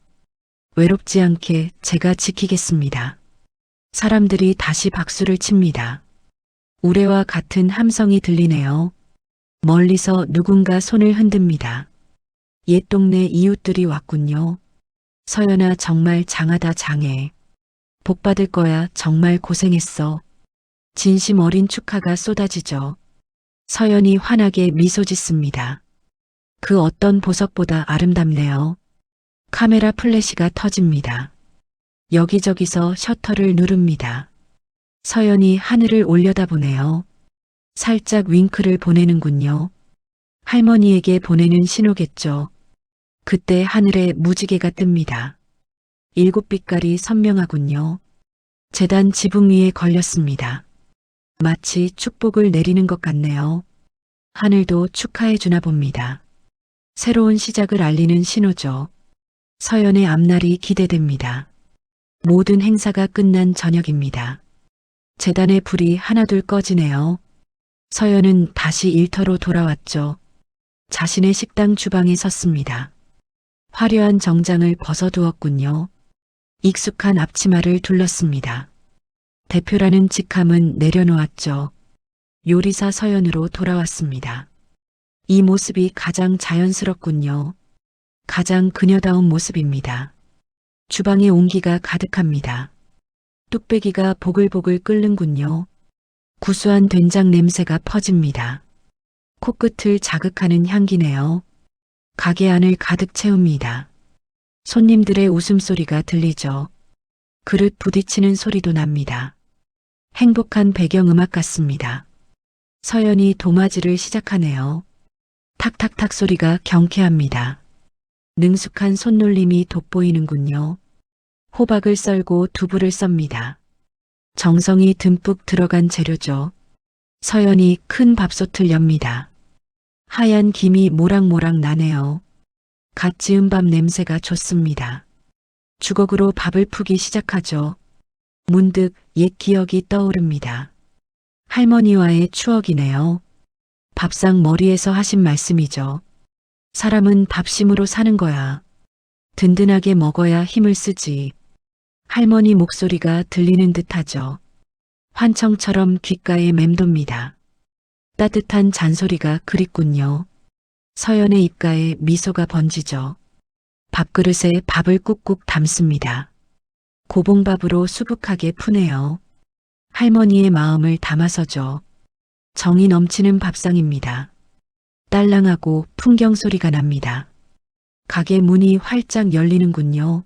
외롭지 않게 제가 지키겠습니다. 사람들이 다시 박수를 칩니다. 우레와 같은 함성이 들리네요. 멀리서 누군가 손을 흔듭니다. 옛 동네 이웃들이 왔군요. 서연아 정말 장하다 장해. 복 받을 거야 정말 고생했어. 진심 어린 축하가 쏟아지죠. 서연이 환하게 미소 짓습니다. 그 어떤 보석보다 아름답네요. 카메라 플래시가 터집니다. 여기저기서 셔터를 누릅니다. 서연이 하늘을 올려다보네요. 살짝 윙크를 보내는군요. 할머니에게 보내는 신호겠죠. 그때 하늘에 무지개가 뜹니다. 7빛깔이 선명하군요. 재단 지붕 위에 걸렸습니다. 마치 축복을 내리는 것 같네요. 하늘도 축하해 주나 봅니다. 새로운 시작을 알리는 신호죠. 서연의 앞날이 기대됩니다. 모든 행사가 끝난 저녁입니다. 재단의 불이 하나둘 꺼지네요. 서연은 다시 일터로 돌아왔죠. 자신의 식당 주방에 섰습니다. 화려한 정장을 벗어두었군요. 익숙한 앞치마를 둘렀습니다. 대표라는 직함은 내려놓았죠. 요리사 서연으로 돌아왔습니다. 이 모습이 가장 자연스럽군요. 가장 그녀다운 모습입니다. 주방에 온기가 가득합니다. 뚝배기가 보글보글 끓는군요. 구수한 된장 냄새가 퍼집니다. 코끝을 자극하는 향기네요. 가게 안을 가득 채웁니다. 손님들의 웃음소리가 들리죠. 그릇 부딪히는 소리도 납니다. 행복한 배경음악 같습니다. 서연이 도마질을 시작하네요. 탁탁탁 소리가 경쾌합니다. 능숙한 손놀림이 돋보이는군요. 호박을 썰고 두부를 썹니다. 정성이 듬뿍 들어간 재료죠. 서연이 큰 밥솥을 엽니다. 하얀 김이 모락모락 나네요. 갓 지은 밥 냄새가 좋습니다. 주걱으로 밥을 푸기 시작하죠. 문득 옛 기억이 떠오릅니다. 할머니와의 추억이네요. 밥상 머리에서 하신 말씀이죠. 사람은 밥심으로 사는 거야. 든든하게 먹어야 힘을 쓰지. 할머니 목소리가 들리는 듯하죠. 환청처럼 귓가에 맴돕니다. 따뜻한 잔소리가 그립군요. 서연의 입가에 미소가 번지죠. 밥그릇에 밥을 꾹꾹 담습니다. 고봉밥으로 수북하게 푸네요. 할머니의 마음을 담아서죠. 정이 넘치는 밥상입니다. 딸랑하고 풍경 소리가 납니다. 가게 문이 활짝 열리는군요.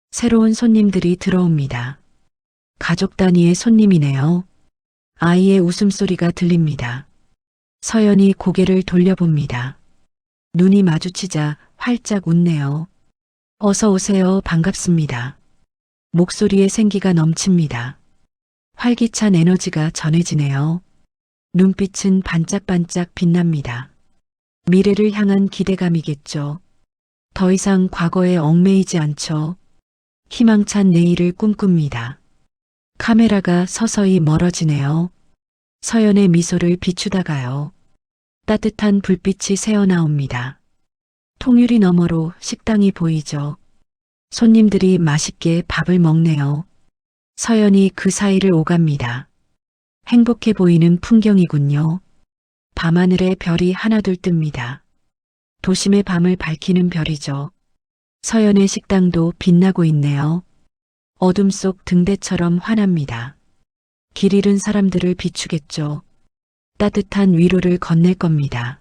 새로운 손님들이 들어옵니다. 가족 단위의 손님이네요. 아이의 웃음소리가 들립니다. 서연이 고개를 돌려봅니다. 눈이 마주치자 활짝 웃네요. 어서 오세요. 반갑습니다. 목소리에 생기가 넘칩니다. 활기찬 에너지가 전해지네요. 눈빛은 반짝반짝 빛납니다. 미래를 향한 기대감이겠죠. 더 이상 과거에 얽매이지 않죠. 희망찬 내일을 꿈꿉니다. 카메라가 서서히 멀어지네요. 서연의 미소를 비추다가요. 따뜻한 불빛이 새어나옵니다. 통유리 너머로 식당이 보이죠. 손님들이 맛있게 밥을 먹네요. 서연이 그 사이를 오갑니다. 행복해 보이는 풍경이군요. 밤하늘에 별이 하나둘 뜹니다. 도심의 밤을 밝히는 별이죠. 서연의 식당도 빛나고 있네요. 어둠 속 등대처럼 환합니다. 길 잃은 사람들을 비추겠죠. 따뜻한 위로를 건넬 겁니다.